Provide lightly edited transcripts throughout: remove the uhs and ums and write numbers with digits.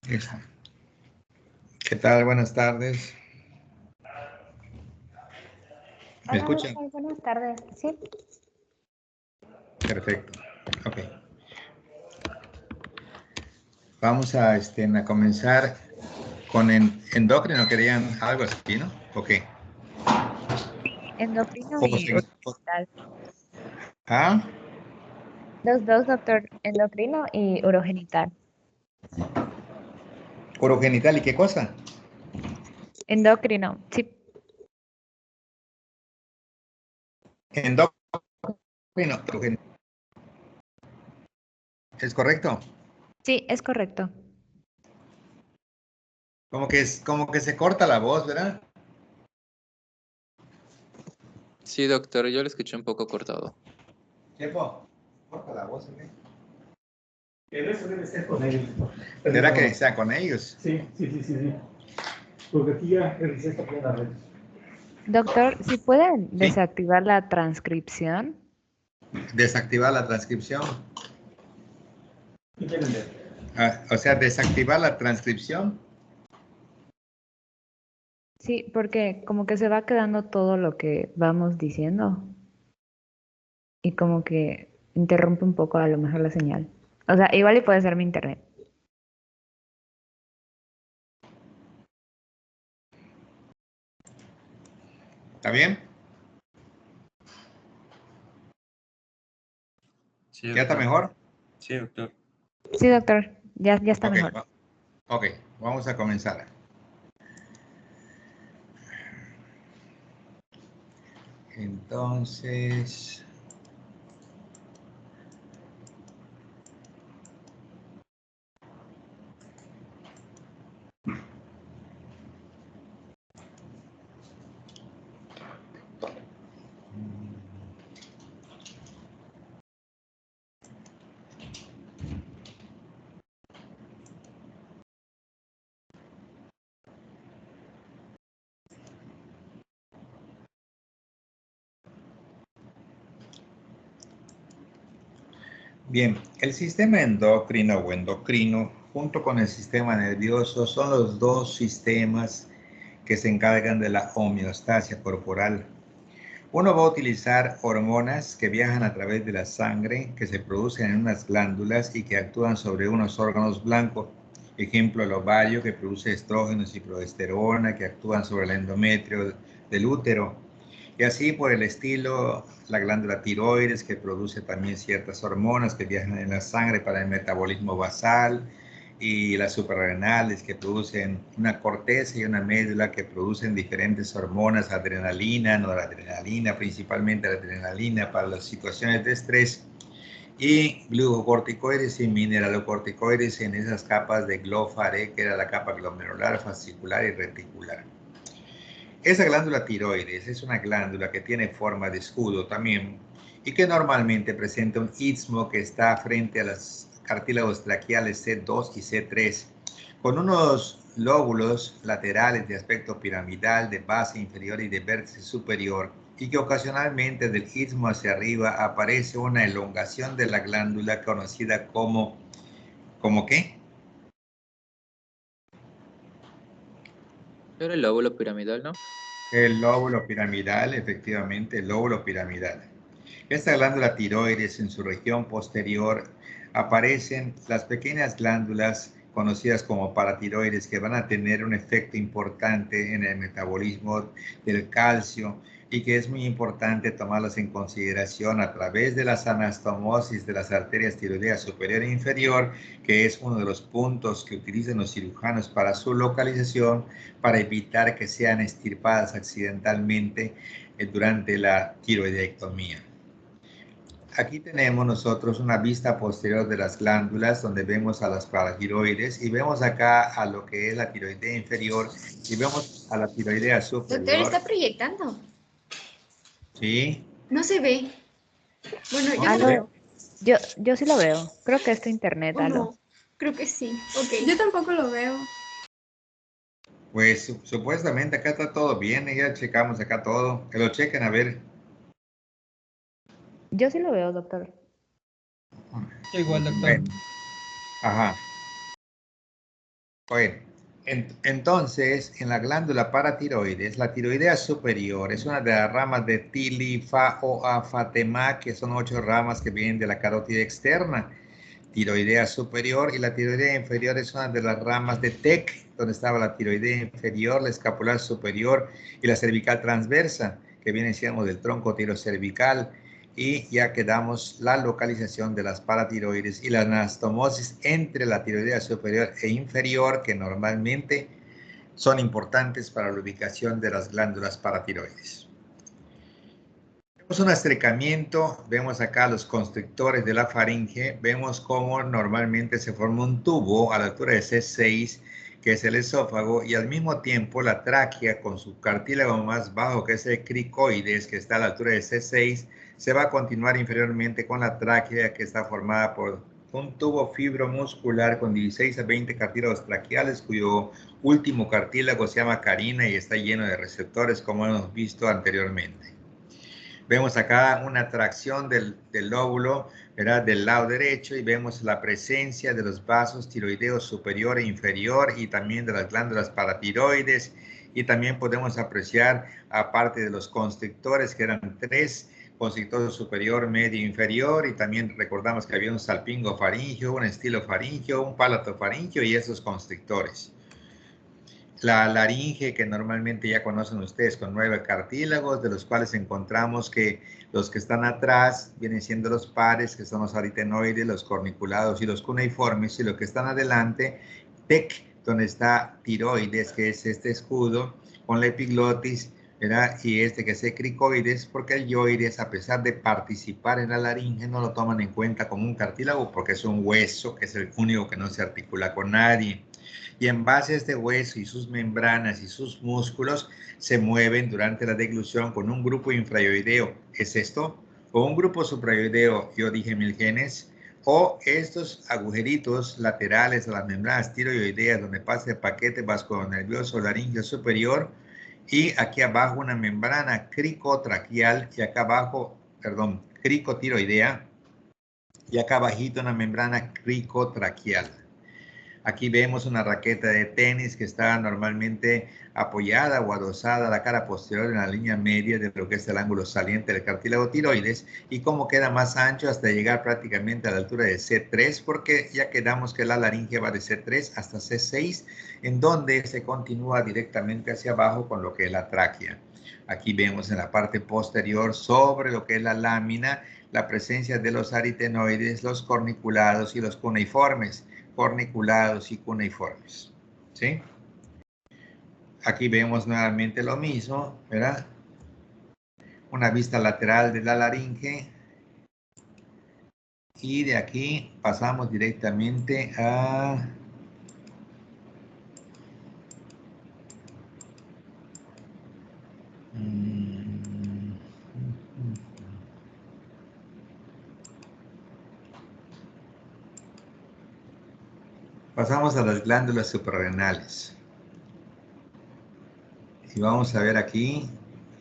Listo. ¿Qué tal? Buenas tardes. ¿Me Hola, escuchan? doctor, buenas tardes. Sí, Perfecto. Ok. Vamos a comenzar con endocrino. ¿Querían algo así, no? Ok. endocrino ¿Cómo y se... urogenital. Ah, Los dos, doctor, endocrino y urogenital. urogenital. ¿Y qué cosa? Endocrino, sí, Endocrino. Urogenital. ¿Es correcto? sí, es correcto. Como que se corta la voz, ¿verdad? Sí, doctor, yo lo escuché un poco cortado. Chepo, corta la voz, ¿eh? Pero eso debe ser con ellos. ¿Será que sea con ellos? Sí. Porque aquí ya revisé esta plena red. Doctor, si pueden Sí. desactivar la transcripción. Desactivar la transcripción. ¿Qué quieren ver? O sea, desactivar la transcripción. Sí, porque como que se va quedando todo lo que vamos diciendo y como que interrumpe un poco a lo mejor la señal. O sea, igual y puede ser mi internet. ¿Está bien? Sí, ¿Ya está doctor. mejor? Sí, doctor. Sí, doctor, ya está Ok, mejor. ok, vamos a comenzar. Entonces, bien, el sistema endocrino o endocrino, junto con el sistema nervioso, son los dos sistemas que se encargan de la homeostasia corporal. Uno va a utilizar hormonas que viajan a través de la sangre, que se producen en unas glándulas y que actúan sobre unos órganos blancos. Ejemplo, el ovario, que produce estrógenos y progesterona, que actúan sobre el endometrio del útero. Y así por el estilo, la glándula tiroides, que produce también ciertas hormonas que viajan en la sangre para el metabolismo basal, y las suprarrenales, que producen una corteza y una médula que producen diferentes hormonas, adrenalina, noradrenalina, principalmente la adrenalina para las situaciones de estrés, y glucocorticoides y mineralocorticoides en esas capas de glófare, que era la capa glomerular, fascicular y reticular. Esa glándula tiroides es una glándula que tiene forma de escudo también y que normalmente presenta un istmo que está frente a los cartílagos traqueales C2 y C3, con unos lóbulos laterales de aspecto piramidal, de base inferior y de vértice superior, y que ocasionalmente del istmo hacia arriba aparece una elongación de la glándula conocida ¿como qué? Era el lóbulo piramidal, ¿no? El lóbulo piramidal, efectivamente, el lóbulo piramidal. Esta glándula tiroides, en su región posterior aparecen las pequeñas glándulas conocidas como paratiroides, que van a tener un efecto importante en el metabolismo del calcio y que es muy importante tomarlas en consideración a través de las anastomosis de las arterias tiroideas superior e inferior, que es uno de los puntos que utilizan los cirujanos para su localización, para evitar que sean extirpadas accidentalmente durante la tiroidectomía. Aquí tenemos nosotros una vista posterior de las glándulas, donde vemos a las paratiroides y vemos acá a lo que es la tiroidea inferior y vemos a la tiroidea Doctor, superior. está proyectando. Sí, No se ve. Bueno, no yo no se lo ve. veo. Yo sí lo veo. Creo que es tu internet, ¿O Alo. no? Creo que sí. Ok. Yo tampoco lo veo. Pues supuestamente acá está todo bien, ya checamos acá todo. Que lo chequen a ver. Yo sí lo veo, doctor. Igual, doctor. Bueno, ajá. Bueno, entonces, en la glándula paratiroides, la tiroidea superior es una de las ramas de Tili, Fa, Oa, Fatema, que son 8 ramas que vienen de la carótida externa. Tiroidea superior, y la tiroidea inferior es una de las ramas de TEC, donde estaba la tiroidea inferior, la escapular superior y la cervical transversa, que viene siendo del tronco tirocervical. Y ya quedamos la localización de las paratiroides y la anastomosis entre la tiroidea superior e inferior, que normalmente son importantes para la ubicación de las glándulas paratiroides. Vemos un acercamiento, vemos acá los constrictores de la faringe, vemos cómo normalmente se forma un tubo a la altura de C6, que es el esófago, y al mismo tiempo la tráquea con su cartílago más bajo, que es el cricoides, que está a la altura de C6, se va a continuar inferiormente con la tráquea, que está formada por un tubo fibromuscular con 16 a 20 cartílagos traqueales, cuyo último cartílago se llama carina y está lleno de receptores, como hemos visto anteriormente. Vemos acá una tracción del lóbulo, ¿verdad?, del lado derecho, y vemos la presencia de los vasos tiroideos superior e inferior y también de las glándulas paratiroides. Y también podemos apreciar, aparte de los constrictores, que eran 3, constrictor superior, medio e inferior, y también recordamos que había un salpingo faringio, un estilo faringio, un palato faringio y esos constrictores. La laringe, que normalmente ya conocen ustedes, con 9 cartílagos, de los cuales encontramos que los que están atrás vienen siendo los pares, que son los aritenoides, los corniculados y los cuneiformes, y los que están adelante, TEC, donde está tiroides, que es este escudo, con la epiglotis, ¿verdad? Y este que es el cricoides, porque el yoides, a pesar de participar en la laringe, no lo toman en cuenta como un cartílago, porque es un hueso, que es el único que no se articula con nadie. Y en base a este hueso y sus membranas y sus músculos se mueven durante la deglución con un grupo infrayoideo, ¿es esto? O un grupo suprayoideo, yo dije 1000 genes, o estos agujeritos laterales a las membranas tiroideas donde pasa el paquete vasculonervioso laringeo superior, y aquí abajo una membrana cricotraquial, y acá abajo, perdón, cricotiroidea, y acá abajito una membrana cricotraquial. Aquí vemos una raqueta de tenis que está normalmente apoyada o adosada a la cara posterior en la línea media de lo que es el ángulo saliente del cartílago tiroides, y cómo queda más ancho hasta llegar prácticamente a la altura de C3, porque ya quedamos que la laringe va de C3 hasta C6, en donde se continúa directamente hacia abajo con lo que es la tráquea. Aquí vemos en la parte posterior, sobre lo que es la lámina, la presencia de los aritenoides, los corniculados y los cuneiformes. Corniculados y cuneiformes, ¿sí? Aquí vemos nuevamente lo mismo, ¿verdad? Una vista lateral de la laringe. Y de aquí pasamos directamente a... Pasamos a las glándulas suprarrenales. Y vamos a ver aquí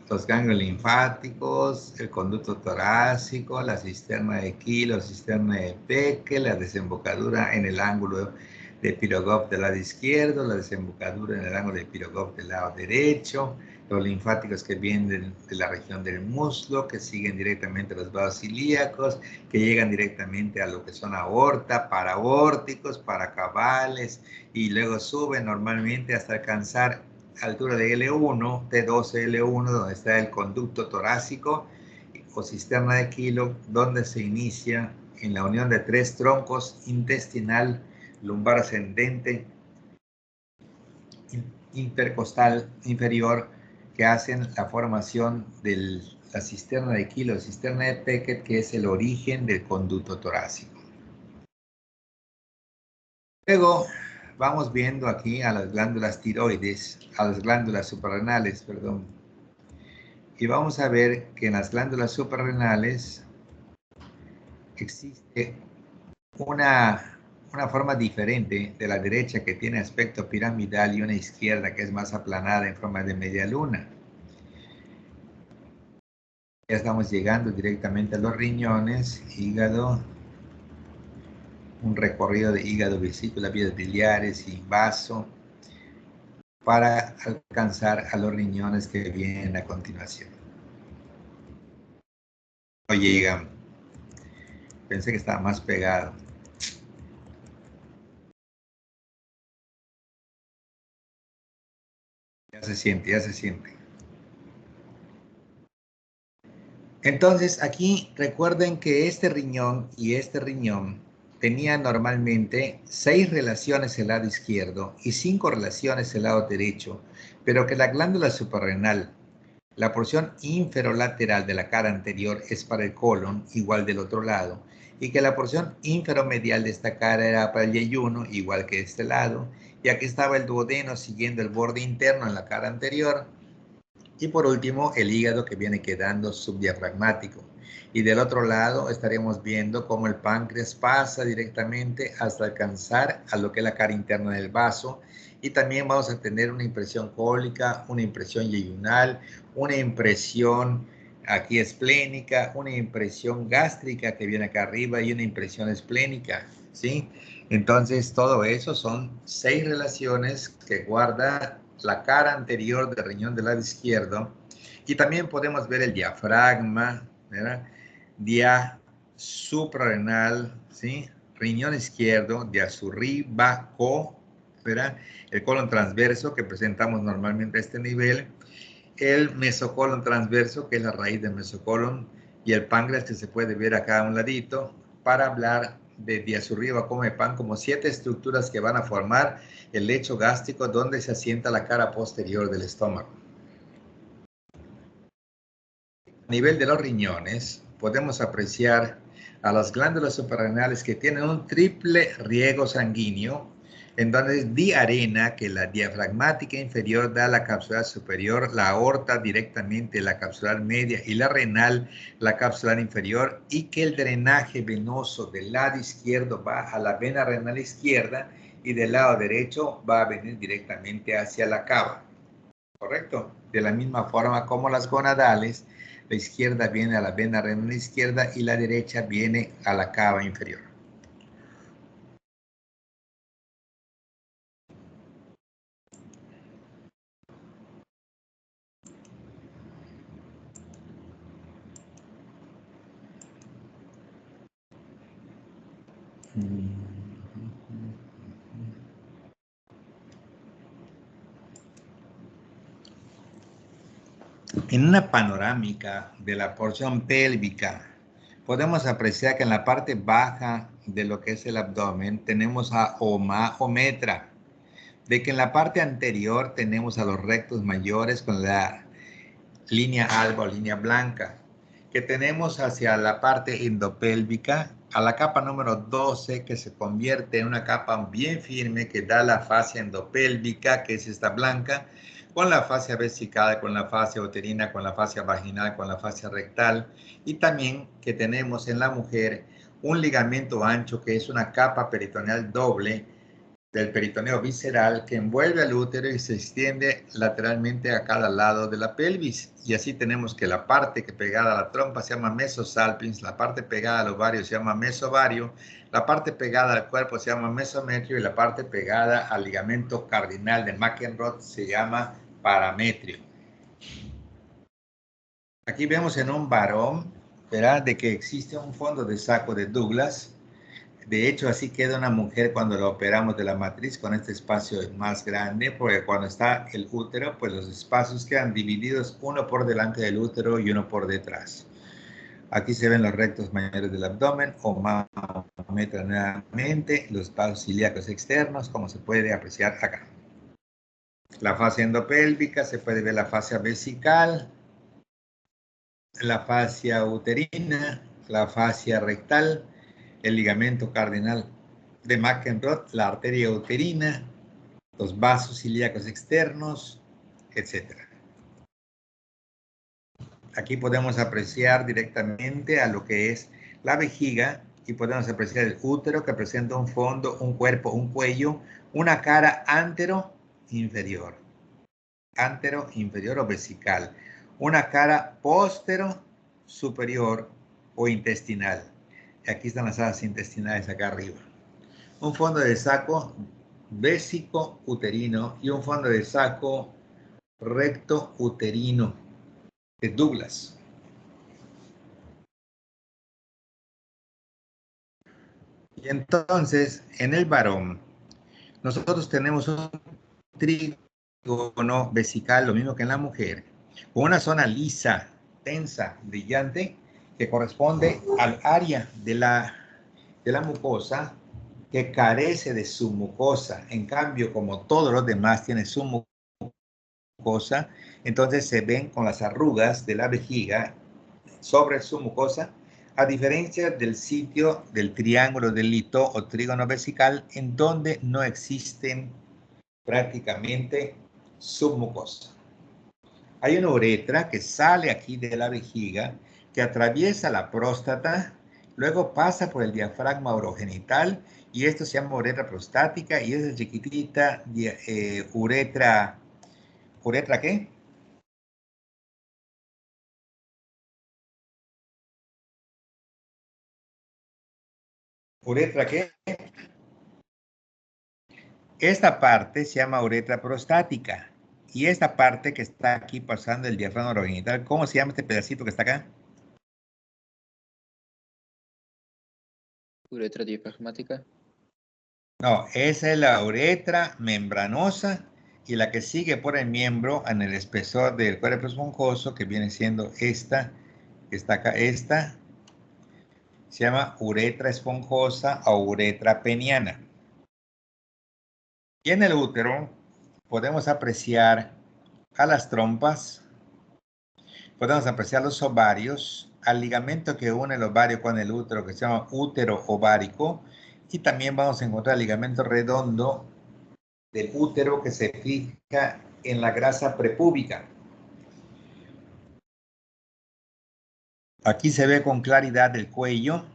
los ganglios linfáticos, el conducto torácico, la cisterna de Kilo, cisterna de Pecke, la desembocadura en el ángulo de Pirogov del lado izquierdo, la desembocadura en el ángulo de Pirogov del lado derecho, los linfáticos que vienen de la región del muslo, que siguen directamente a los vasos ilíacos, que llegan directamente a lo que son aorta, paraórticos, paracavales, y luego suben normalmente hasta alcanzar altura de L1, T12, L1, donde está el conducto torácico o cisterna de Kilo, donde se inicia en la unión de 3 troncos, intestinal, lumbar ascendente, intercostal inferior, que hacen la formación de la cisterna de Kilo, cisterna de Pecke, que es el origen del conducto torácico. Luego vamos viendo aquí a las glándulas tiroides, a las glándulas suprarrenales, perdón. Y vamos a ver que en las glándulas suprarrenales existe una forma diferente de la derecha, que tiene aspecto piramidal, y una izquierda que es más aplanada en forma de media luna. Ya estamos llegando directamente a los riñones, hígado, un recorrido de hígado, vesícula, vías biliares y vaso para alcanzar a los riñones que vienen a continuación. No llegan. Pensé que estaba más pegado. Ya se siente, ya se siente. Entonces, aquí recuerden que este riñón y este riñón tenían normalmente 6 relaciones el lado izquierdo y 5 relaciones el lado derecho, pero que la glándula suprarrenal, la porción inferolateral de la cara anterior es para el colon, igual del otro lado, y que la porción inferomedial de esta cara era para el yeyuno, igual que este lado, y aquí estaba el duodeno siguiendo el borde interno en la cara anterior, y por último, el hígado que viene quedando subdiafragmático. Y del otro lado estaremos viendo cómo el páncreas pasa directamente hasta alcanzar a lo que es la cara interna del vaso. Y también vamos a tener una impresión cólica, una impresión yeyunal, una impresión aquí esplénica, una impresión gástrica que viene acá arriba y una impresión esplénica, ¿sí? Entonces, todo eso son 6 relaciones que guarda la cara anterior del riñón del lado izquierdo, y también podemos ver el diafragma, ¿verdad? Suprarrenal, ¿sí? Riñón izquierdo, diazurríbaco, ¿verdad? El colon transverso que presentamos normalmente a este nivel, el mesocolon transverso, que es la raíz del mesocolon, y el páncreas que se puede ver acá a un ladito, para hablar de diazurríbaco pan como 7 estructuras que van a formar el lecho gástrico donde se asienta la cara posterior del estómago. A nivel de los riñones, podemos apreciar a las glándulas suprarrenales que tienen un triple riego sanguíneo, en donde es diarena, que la diafragmática inferior da a la capsular superior, la aorta directamente, la capsular media y la renal, la capsular inferior, y que el drenaje venoso del lado izquierdo va a la vena renal izquierda y del lado derecho va a venir directamente hacia la cava. ¿Correcto? De la misma forma como las gonadales, la izquierda viene a la vena renal izquierda y la derecha viene a la cava inferior. En una panorámica de la porción pélvica, podemos apreciar que en la parte baja de lo que es el abdomen tenemos a ometra, de que en la parte anterior tenemos a los rectos mayores con la línea alba o línea blanca, que tenemos hacia la parte endopélvica, a la capa número 12, que se convierte en una capa bien firme que da la fascia endopélvica, que es esta blanca, con la fascia vesical, con la fascia uterina, con la fascia vaginal, con la fascia rectal, y también que tenemos en la mujer un ligamento ancho, que es una capa peritoneal doble, del peritoneo visceral que envuelve al útero y se extiende lateralmente a cada lado de la pelvis. Y así tenemos que la parte que pegada a la trompa se llama mesosalpins, la parte pegada al ovario se llama mesovario, la parte pegada al cuerpo se llama mesometrio y la parte pegada al ligamento cardinal de McEnroe se llama parametrio. Aquí vemos en un varón, ¿verdad?, de que existe un fondo de saco de Douglas. De hecho, así queda una mujer cuando la operamos de la matriz con este espacio más grande, porque cuando está el útero, pues los espacios quedan divididos, uno por delante del útero y uno por detrás. Aquí se ven los rectos mayores del abdomen, ometra nuevamente, los vasos ilíacos externos, como se puede apreciar acá. La fascia endopélvica, se puede ver la fascia vesical, la fascia uterina, la fascia rectal, el ligamento cardinal de McEnroe, la arteria uterina, los vasos ilíacos externos, etc. Aquí podemos apreciar directamente a lo que es la vejiga y podemos apreciar el útero que presenta un fondo, un cuerpo, un cuello, una cara antero-inferior o vesical, una cara póstero-superior o intestinal. Aquí están las alas intestinales acá arriba. un fondo de saco vésico uterino y un fondo de saco recto uterino de Douglas. Y entonces, en el varón, nosotros tenemos un trígono vesical, lo mismo que en la mujer, con una zona lisa, tensa, brillante, que corresponde al área de la mucosa que carece de su mucosa. En cambio, como todos los demás tienen su mucosa, entonces se ven con las arrugas de la vejiga sobre su mucosa, a diferencia del sitio del triángulo del lito o trígono vesical, en donde no existen prácticamente submucosa. Hay una uretra que sale aquí de la vejiga, que atraviesa la próstata, luego pasa por el diafragma urogenital, y esto se llama uretra prostática, y esa chiquitita uretra, ¿uretra qué? ¿Uretra qué? Esta parte se llama uretra prostática. Y esta parte que está aquí pasando el diafragma urogenital, ¿cómo se llama este pedacito que está acá? Uretra diafragmática. No, esa es la uretra membranosa, y la que sigue por el miembro en el espesor del cuerpo esponjoso, que viene siendo esta, que está acá, esta, se llama uretra esponjosa o uretra peniana. Y en el útero podemos apreciar a las trompas, podemos apreciar los ovarios, al ligamento que une el ovario con el útero, que se llama útero ovárico, y también vamos a encontrar el ligamento redondo del útero que se fija en la grasa prepúbica. Aquí se ve con claridad el cuello,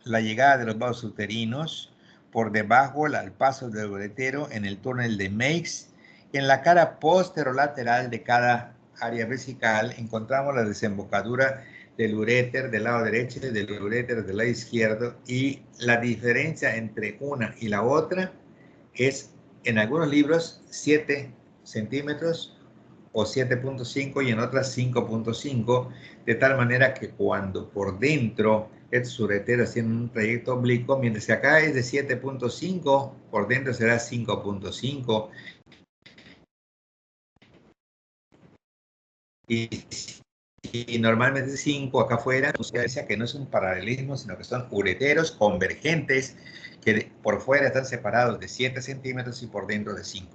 la llegada de los vasos uterinos, por debajo al paso del uretero en el túnel de Meigs. En la cara posterolateral de cada área vesical encontramos la desembocadura del uréter del lado derecho y del uréter del lado izquierdo, y la diferencia entre una y la otra es, en algunos libros, 7 centímetros o 7.5 y en otras 5.5, de tal manera que cuando por dentro estos ureteros tienen un trayecto oblicuo, mientras que acá es de 7.5, por dentro será 5.5. Y normalmente 5 acá afuera, o sea que no es un paralelismo, sino que son ureteros convergentes que por fuera están separados de 7 centímetros y por dentro de 5.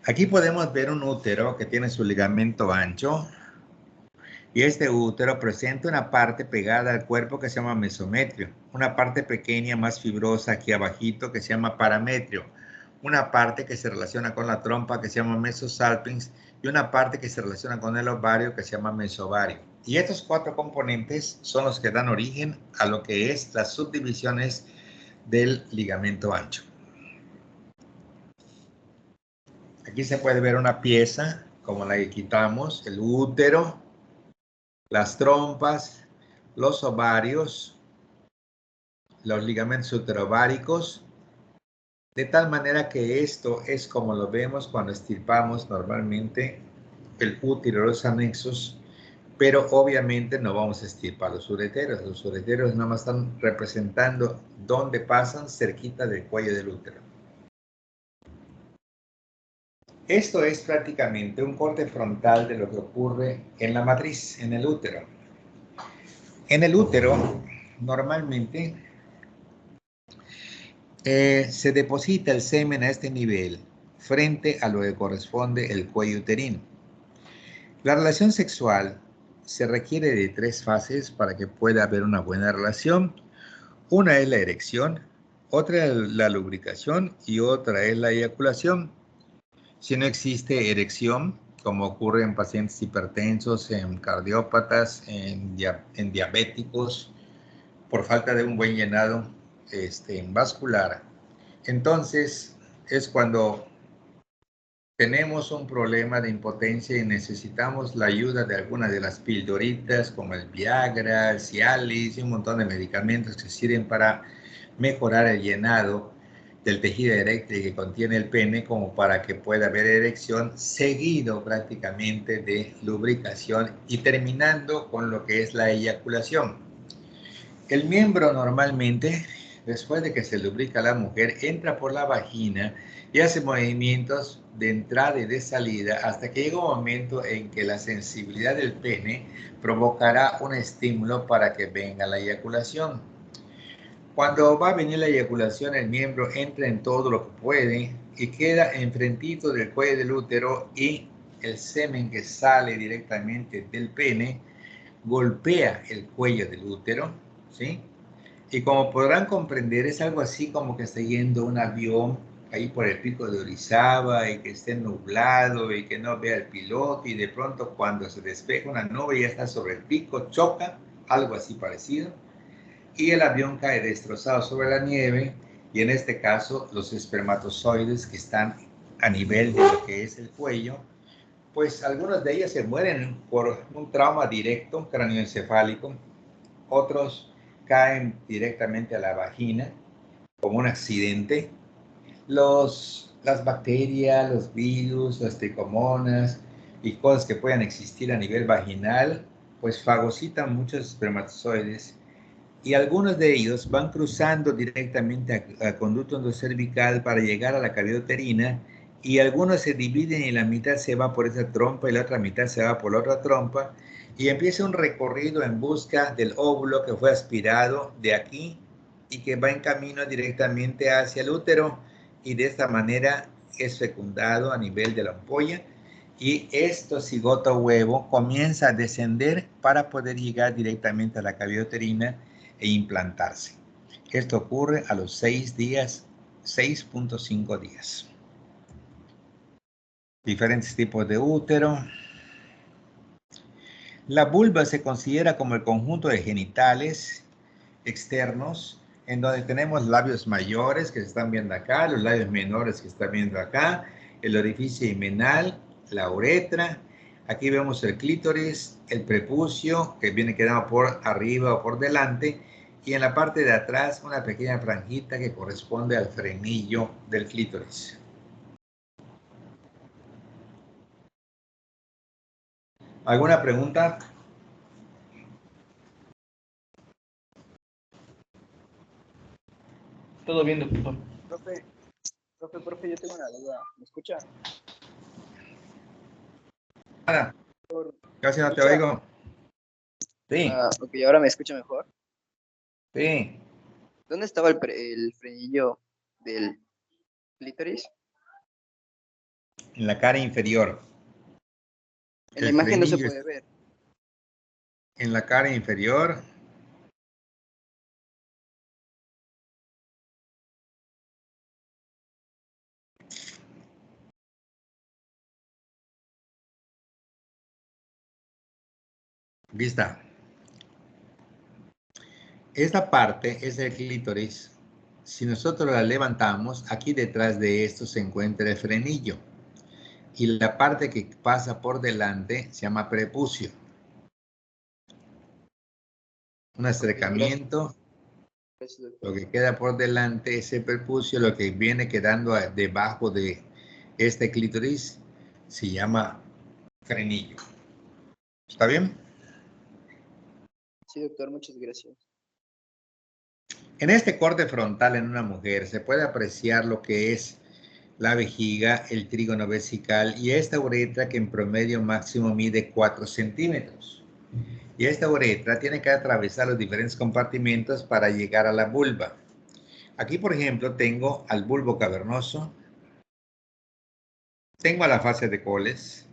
Aquí podemos ver un útero que tiene su ligamento ancho, y este útero presenta una parte pegada al cuerpo que se llama mesometrio, una parte pequeña más fibrosa aquí abajito que se llama parametrio, una parte que se relaciona con la trompa que se llama mesosalpinx, y una parte que se relaciona con el ovario que se llama mesovario. Y estos 4 componentes son los que dan origen a lo que es las subdivisiones del ligamento ancho. Aquí se puede ver una pieza como la que quitamos, el útero, las trompas, los ovarios, los ligamentos uterováricos, de tal manera que esto es como lo vemos cuando estirpamos normalmente el útero, los anexos, pero obviamente no vamos a estirpar los ureteros nada más están representando dónde pasan cerquita del cuello del útero. Esto es prácticamente un corte frontal de lo que ocurre en la matriz, en el útero. En el útero, normalmente, se deposita el semen a este nivel, frente a lo que corresponde el cuello uterino. La relación sexual se requiere de 3 fases para que pueda haber una buena relación. Una es la erección, otra es la lubricación y otra es la eyaculación. Si no existe erección, como ocurre en pacientes hipertensos, en cardiópatas, en diabéticos, por falta de un buen llenado vascular, entonces es cuando tenemos un problema de impotencia y necesitamos la ayuda de algunas de las pildoritas como el Viagra, el Cialis y un montón de medicamentos que sirven para mejorar el llenado del tejido eréctil que contiene el pene, como para que pueda haber erección, seguido prácticamente de lubricación y terminando con lo que es la eyaculación. El miembro normalmente, después de que se lubrica la mujer, entra por la vagina y hace movimientos de entrada y de salida hasta que llega un momento en que la sensibilidad del pene provocará un estímulo para que venga la eyaculación. Cuando va a venir la eyaculación, el miembro entra en todo lo que puede y queda enfrentito del cuello del útero, y el semen que sale directamente del pene golpea el cuello del útero, ¿sí? Y como podrán comprender, es algo así como que está yendo un avión ahí por el pico de Orizaba y que esté nublado y que no vea el piloto, y de pronto cuando se despeja una nube ya está sobre el pico, choca, algo así parecido, y el avión cae destrozado sobre la nieve, y en este caso los espermatozoides que están a nivel de lo que es el cuello, pues algunos de ellos se mueren por un trauma directo cráneoencefálico, otros caen directamente a la vagina como un accidente. Las bacterias, los virus, las tricomonas y cosas que puedan existir a nivel vaginal, pues fagocitan muchos espermatozoides, y algunos de ellos van cruzando directamente al conducto endocervical para llegar a la cavidad uterina, y algunos se dividen y la mitad se va por esa trompa y la otra mitad se va por la otra trompa, y empieza un recorrido en busca del óvulo que fue aspirado de aquí y que va en camino directamente hacia el útero, y de esta manera es fecundado a nivel de la ampolla, y esto cigoto huevo comienza a descender para poder llegar directamente a la cavidad uterina e implantarse. Esto ocurre a los 6 días, 6.5 días. Diferentes tipos de útero. La vulva se considera como el conjunto de genitales externos, en donde tenemos labios mayores que se están viendo acá, los labios menores que se están viendo acá, el orificio himenal, la uretra. Aquí vemos el clítoris, el prepucio, que viene quedando por arriba o por delante, y en la parte de atrás una pequeña franjita que corresponde al frenillo del clítoris. ¿Alguna pregunta? Todo bien, doctor. Profe, yo tengo una duda. ¿Me escucha? Nada, casi no te ¿Escucha? oigo. Sí, Ok, ahora me escucha mejor. sí. ¿Dónde estaba el frenillo del clítoris? En la cara inferior. En la El imagen no se frenillo puede ver. en la cara inferior. Vista. Esta parte es el clítoris. Si nosotros la levantamos, aquí detrás de esto se encuentra el frenillo. Y la parte que pasa por delante se llama prepucio. Un acercamiento. Gracias, Lo doctor. que queda por delante es el prepucio. Lo que viene quedando debajo de este clítoris se llama frenillo. ¿Está bien? Sí, doctor, muchas gracias. En este corte frontal en una mujer se puede apreciar lo que es la vejiga, el trígono vesical y esta uretra, que en promedio máximo mide 4 centímetros. Y esta uretra tiene que atravesar los diferentes compartimentos para llegar a la vulva. Aquí, por ejemplo, tengo al bulbo cavernoso, tengo a la fase de Coles,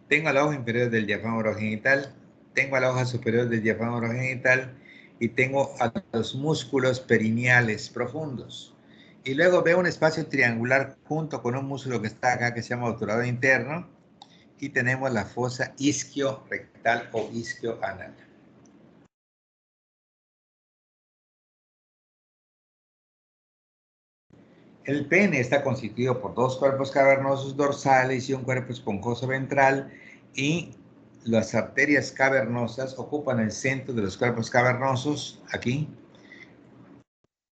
tengo a la hoja inferior del diafragma urogenital, tengo a la hoja superior del diafragma urogenital y tengo a los músculos perineales profundos. Y luego veo un espacio triangular junto con un músculo que está acá que se llama obturador interno, y tenemos la fosa isquio-rectal o isquio-anal. El pene está constituido por dos cuerpos cavernosos dorsales y un cuerpo esponjoso ventral, y las arterias cavernosas ocupan el centro de los cuerpos cavernosos, aquí,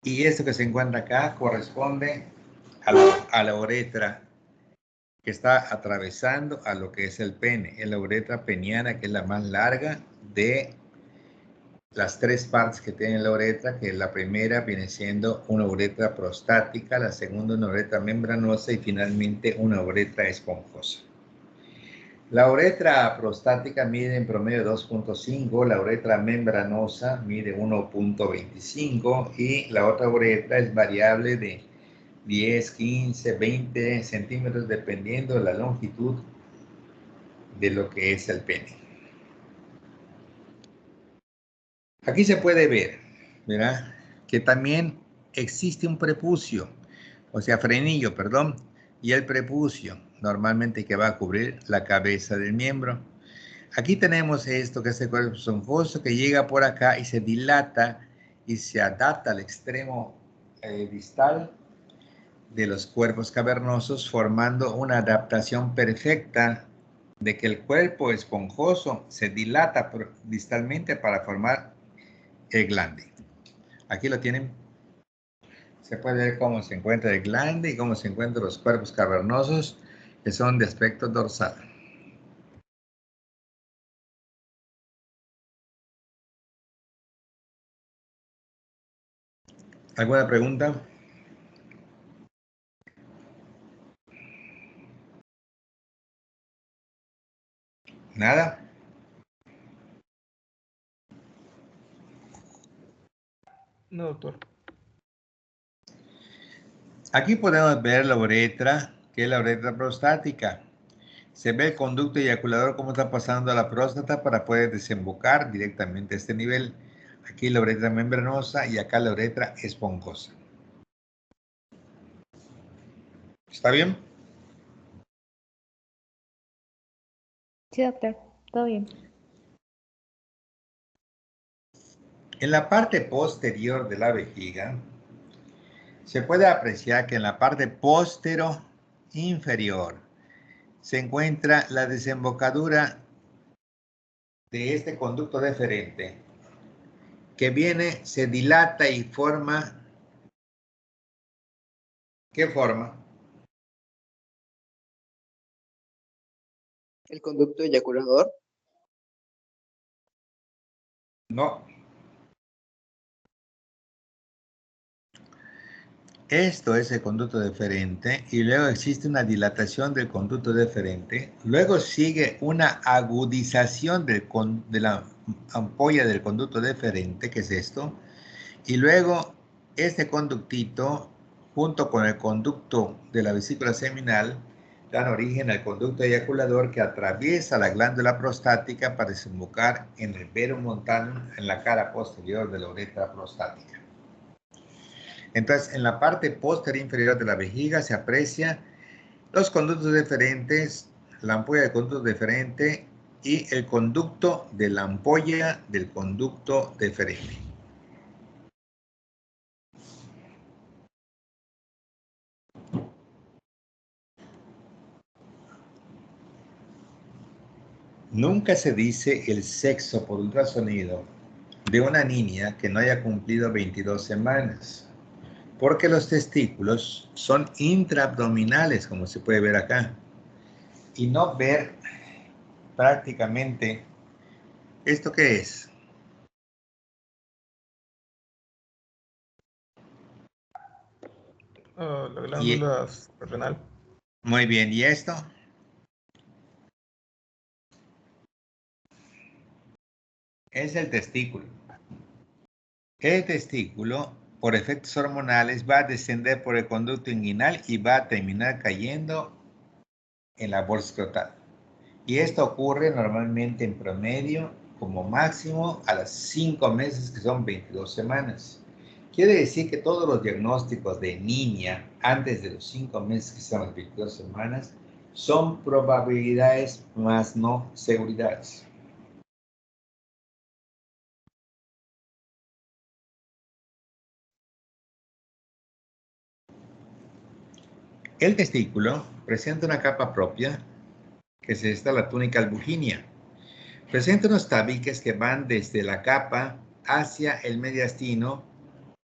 y esto que se encuentra acá corresponde a la uretra que está atravesando a lo que es el pene. Es la uretra peniana, que es la más larga de las tres partes que tiene la uretra, que la primera viene siendo una uretra prostática, la segunda una uretra membranosa y finalmente una uretra esponjosa. La uretra prostática mide en promedio 2.5, la uretra membranosa mide 1.25 y la otra uretra es variable de 10, 15, 20 centímetros dependiendo de la longitud de lo que es el pene. Aquí se puede ver, ¿verdad?, que también existe un prepucio, o sea, frenillo, perdón, y el prepucio, normalmente que va a cubrir la cabeza del miembro. Aquí tenemos esto que es el cuerpo esponjoso que llega por acá y se dilata y se adapta al extremo distal de los cuerpos cavernosos, formando una adaptación perfecta de que el cuerpo esponjoso se dilata distalmente para formar el glande. Aquí lo tienen. Se puede ver cómo se encuentra el glande y cómo se encuentran los cuerpos cavernosos que son de aspecto dorsal. ¿Alguna pregunta? ¿Nada? No, doctor. Aquí podemos ver la uretra, que es la uretra prostática. Se ve el conducto eyaculador cómo está pasando a la próstata para poder desembocar directamente a este nivel. Aquí la uretra membranosa y acá la uretra esponjosa. ¿Está bien? Sí, doctor, todo bien. En la parte posterior de la vejiga, se puede apreciar que en la parte postero inferior se encuentra la desembocadura de este conducto deferente que viene, se dilata y forma. ¿Qué forma? El conducto eyaculador. No. Esto es el conducto deferente y luego existe una dilatación del conducto deferente. Luego sigue una agudización de la ampolla del conducto deferente, que es esto. Y luego este conductito, junto con el conducto de la vesícula seminal, dan origen al conducto eyaculador que atraviesa la glándula prostática para desembocar en el vero montano en la cara posterior de la uretra prostática. Entonces, en la parte posterior inferior de la vejiga se aprecia los conductos deferentes, la ampolla del conducto deferente y el conducto de la ampolla del conducto deferente. Nunca se dice el sexo por ultrasonido de una niña que no haya cumplido 22 semanas, porque los testículos son intraabdominales, como se puede ver acá, y no ver prácticamente esto que es. La Y, glándula renal. muy bien, ¿y esto? Es el testículo. El testículo, por efectos hormonales, va a descender por el conducto inguinal y va a terminar cayendo en la bolsa escrotal. Y esto ocurre normalmente en promedio, como máximo, a las 5 meses, que son 22 semanas. Quiere decir que todos los diagnósticos de niña antes de los 5 meses, que son las 22 semanas, son probabilidades más no seguridades. El testículo presenta una capa propia, que es esta, la túnica albuginea. Presenta unos tabiques que van desde la capa hacia el mediastino,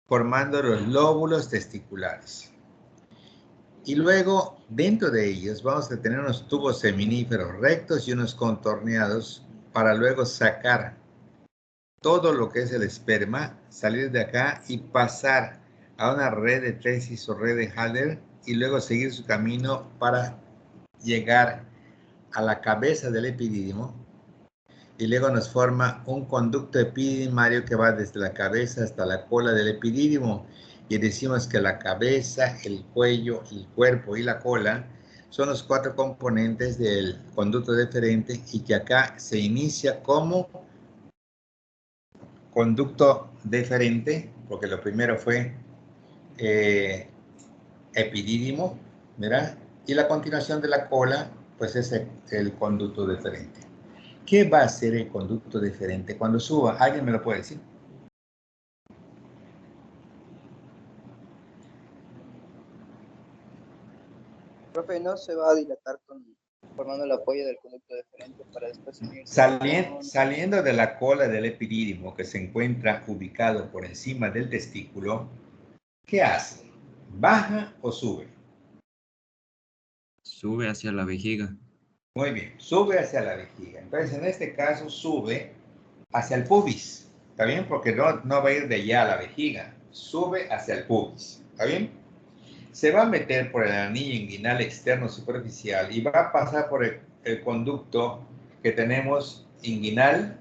formando los lóbulos testiculares. Y luego, dentro de ellos, vamos a tener unos tubos seminíferos rectos y unos contorneados para luego sacar todo lo que es el esperma, salir de acá y pasar a una red de testis o red de Haller y luego seguir su camino para llegar a la cabeza del epidídimo. Y luego nos forma un conducto epididimario que va desde la cabeza hasta la cola del epidídimo. Y decimos que la cabeza, el cuello, el cuerpo y la cola son los 4 componentes del conducto deferente y que acá se inicia como conducto deferente, porque lo primero fue epidídimo, ¿verdad? Y la continuación de la cola, pues es el conducto deferente. ¿Qué va a hacer el conducto deferente cuando suba? ¿Alguien me lo puede decir? Profe, ¿no se va a dilatar formando el apoyo del conducto deferente para después unirse Saliendo de la cola del epidídimo que se encuentra ubicado por encima del testículo, ¿qué hace? ¿Baja o sube? Sube hacia la vejiga. Muy bien, sube hacia la vejiga. Entonces, en este caso, sube hacia el pubis. ¿Está bien? Porque no va a ir de allá a la vejiga. Sube hacia el pubis. ¿Está bien? Se va a meter por el anillo inguinal externo superficial y va a pasar por el conducto que tenemos inguinal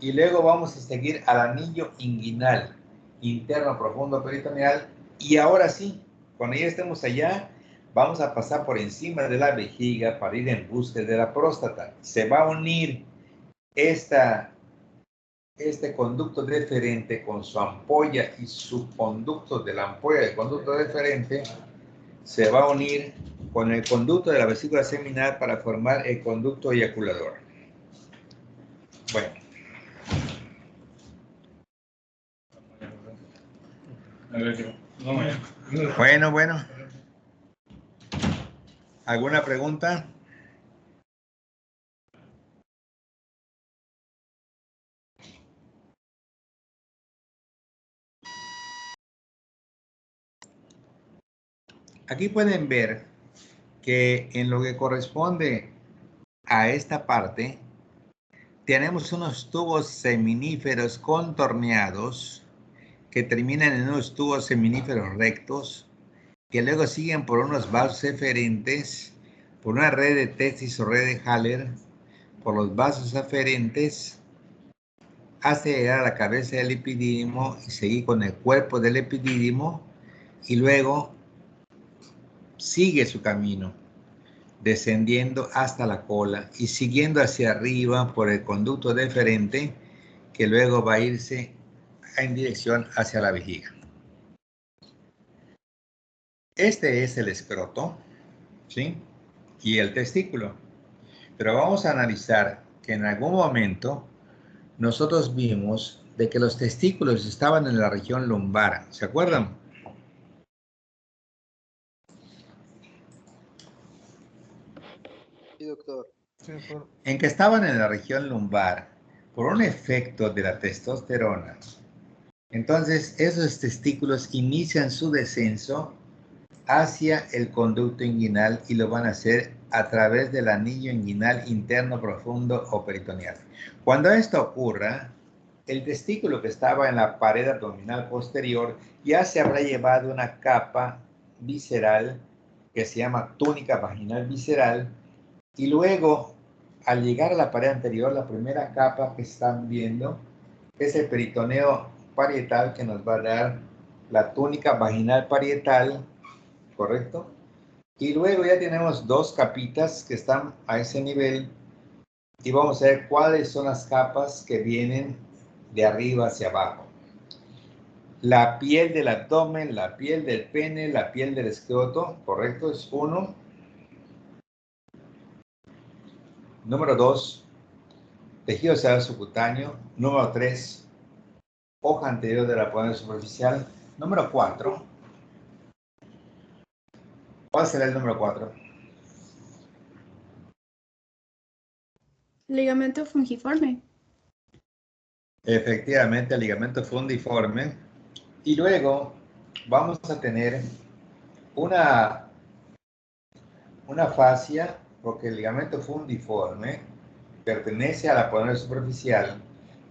y luego vamos a seguir al anillo inguinal interno profundo peritoneal y ahora sí, cuando ya estemos allá, vamos a pasar por encima de la vejiga para ir en búsqueda de la próstata. Se va a unir este conducto deferente con su ampolla y su conducto de la ampolla del conducto deferente se va a unir con el conducto de la vesícula seminal para formar el conducto eyaculador. Bueno. ¿Alguna pregunta? Aquí pueden ver que en lo que corresponde a esta parte, tenemos unos tubos seminíferos contorneados que terminan en unos tubos seminíferos rectos que luego siguen por unos vasos eferentes, por una red de testis o red de Haller, por los vasos aferentes, hasta llegar a la cabeza del epidídimo y seguir con el cuerpo del epidídimo y luego sigue su camino, descendiendo hasta la cola y siguiendo hacia arriba por el conducto deferente que luego va a irse en dirección hacia la vejiga. Este es el escroto, ¿sí? Y el testículo. Pero vamos a analizar que en algún momento nosotros vimos de que los testículos estaban en la región lumbar. ¿Se acuerdan? Sí, doctor. En que estaban en la región lumbar por un efecto de la testosterona. Entonces, esos testículos inician su descenso hacia el conducto inguinal y lo van a hacer a través del anillo inguinal interno profundo o peritoneal. Cuando esto ocurra, el testículo que estaba en la pared abdominal posterior ya se habrá llevado una capa visceral que se llama túnica vaginal visceral y luego, al llegar a la pared anterior, la primera capa que están viendo es el peritoneo parietal que nos va a dar la túnica vaginal parietal, ¿correcto? Y luego ya tenemos 2 capitas que están a ese nivel y vamos a ver cuáles son las capas que vienen de arriba hacia abajo. La piel del abdomen, la piel del pene, la piel del escroto, ¿correcto? Es 1. Número 2, tejido cerebral subcutáneo. Número 3, hoja anterior de la ponencia superficial. Número 4, ¿Cuál será el número 4? Ligamento fungiforme. Efectivamente, el ligamento fundiforme. Y luego vamos a tener una fascia, porque el ligamento fundiforme pertenece a la aponeursis superficial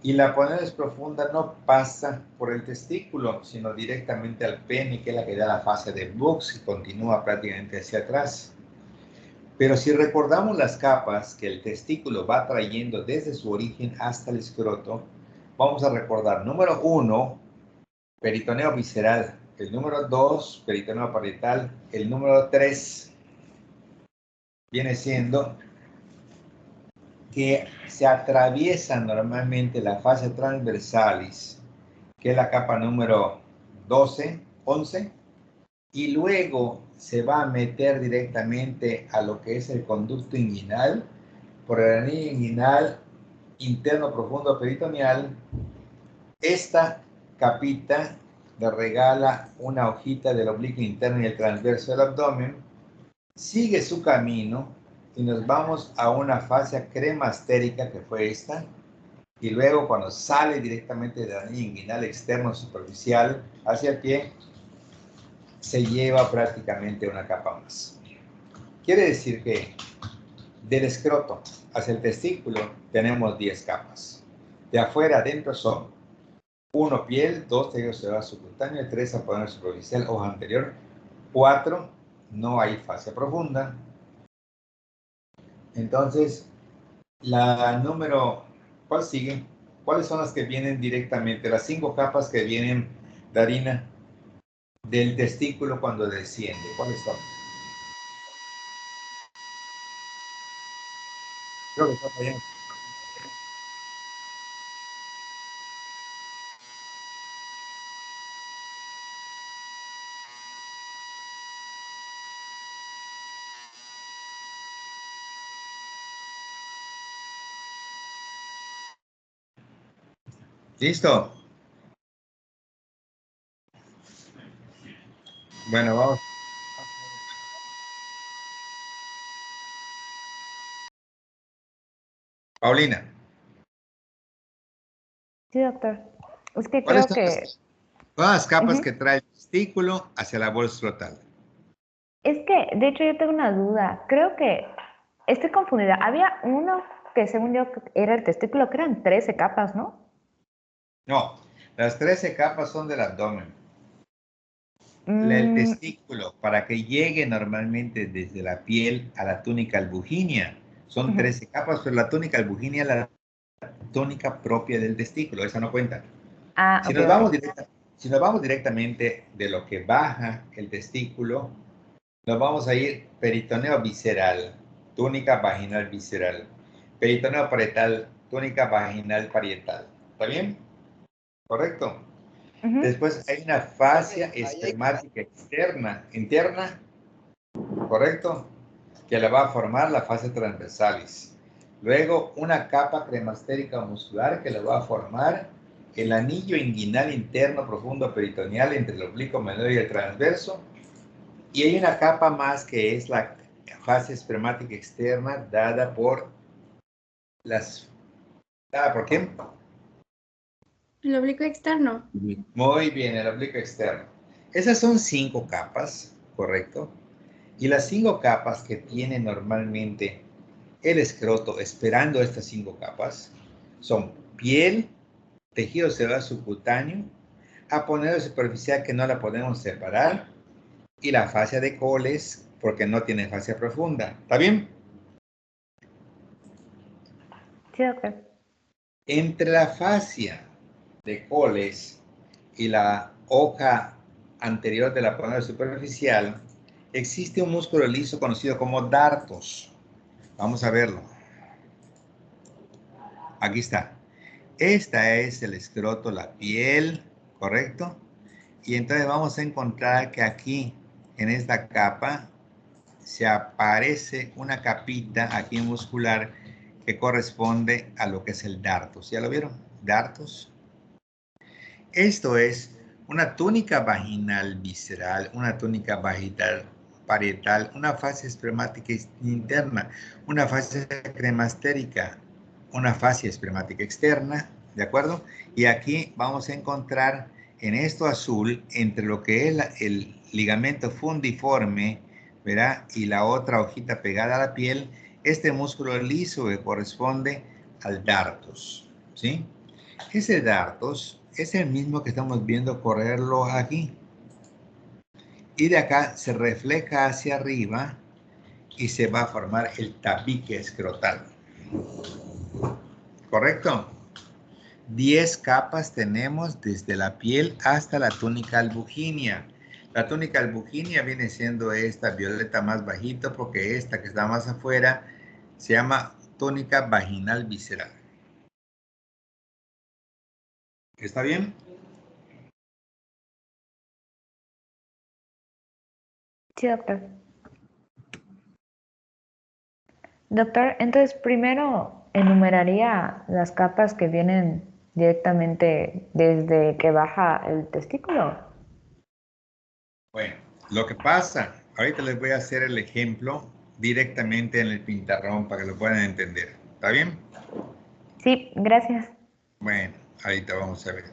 y la aponeursis profunda no pasa por el testículo, sino directamente al pene, que es la que da la fascia de Brooks y continúa prácticamente hacia atrás. Pero si recordamos las capas que el testículo va trayendo desde su origen hasta el escroto, vamos a recordar, número 1, peritoneo visceral, el número 2, peritoneo parietal, el número 3 viene siendo que se atraviesa normalmente la fascia transversalis, que es la capa número 12, 11, y luego se va a meter directamente a lo que es el conducto inguinal, por el anillo inguinal interno profundo peritoneal. Esta capita le regala una hojita del oblicuo interno y el transverso del abdomen, sigue su camino y nos vamos a una fascia cremastérica, que fue esta, y luego cuando sale directamente del anillo inguinal externo superficial hacia el pie, se lleva prácticamente una capa más. Quiere decir que del escroto hacia el testículo tenemos 10 capas. De afuera adentro son 1 piel, 2 tejido celular subcutáneo, 3 aponeursis superficial, hoja anterior, 4 no hay fascia profunda. Entonces, la número, ¿cuál sigue? ¿Cuáles son las que vienen directamente? Las 5 capas que vienen, Darina, del testículo cuando desciende. ¿Cuáles son? Creo que está fallando. ¿Listo? Bueno, vamos. Paulina, Sí, doctor. Es que ¿cuáles creo son que... las capas Ujú. que trae el testículo hacia la bolsa escrotal? Es que, de hecho, yo tengo una duda. Creo que estoy confundida. Había uno que según yo era el testículo, que eran 13 capas, ¿no? No, las 13 capas son del abdomen. El Mm, testículo, para que llegue normalmente desde la piel a la túnica albuginea, son ujú. 13 capas, pero la túnica albuginea es la túnica propia del testículo, esa no cuenta. Ah, Si ok, nos ok. si nos vamos directamente de lo que baja el testículo, nos vamos a ir peritoneo visceral, túnica vaginal visceral, peritoneo parietal, túnica vaginal parietal. ¿Está bien? ¿Correcto? Ujú. Después hay una fascia Profe, ahí hay- espermática externa, interna, ¿correcto? Que la va a formar la fascia transversalis. Luego una capa cremastérica muscular que la va a formar el anillo inguinal interno profundo peritoneal entre el oblicuo menor y el transverso. Y hay una capa más que es la fascia espermática externa dada por las... ¿Dada por quién? El oblicuo externo. Muy bien, el oblicuo externo. Esas son 5 capas, ¿correcto? Y las 5 capas que tiene normalmente el escroto esperando estas 5 capas son piel, tejido celular subcutáneo, aponeursis superficial que no la podemos separar y la fascia de Coles porque no tiene fascia profunda. ¿Está bien? Sí, doctor. Entre la fascia de Coles y la hoja anterior de la aponeursis superficial existe un músculo liso conocido como dartos. Vamos a verlo. Aquí está. Esta es el escroto, la piel, ¿correcto? Y entonces vamos a encontrar que aquí, en esta capa, se aparece una capita aquí muscular que corresponde a lo que es el dartos. ¿Ya lo vieron? Dartos. Esto es una túnica vaginal visceral, una túnica vaginal parietal, una fascia espermática interna, una fascia cremastérica, una fascia espermática externa, ¿de acuerdo? Y aquí vamos a encontrar en esto azul, entre lo que es el ligamento fundiforme, ¿verdad? Y la otra hojita pegada a la piel, este músculo liso que corresponde al dartos, ¿sí? Ese dartos es el mismo que estamos viendo correrlo aquí. Y de acá se refleja hacia arriba y se va a formar el tabique escrotal. ¿Correcto? 10 capas tenemos desde la piel hasta la túnica albuginea. La túnica albuginea viene siendo esta violeta más bajito porque esta que está más afuera se llama túnica vaginal visceral. ¿Está bien? Sí, doctor. Doctor, entonces primero enumeraría las capas que vienen directamente desde que baja el testículo. Bueno, lo que pasa, ahorita les voy a hacer el ejemplo directamente en el pintarrón para que lo puedan entender. ¿Está bien? Sí, gracias. Bueno, ahorita vamos a ver.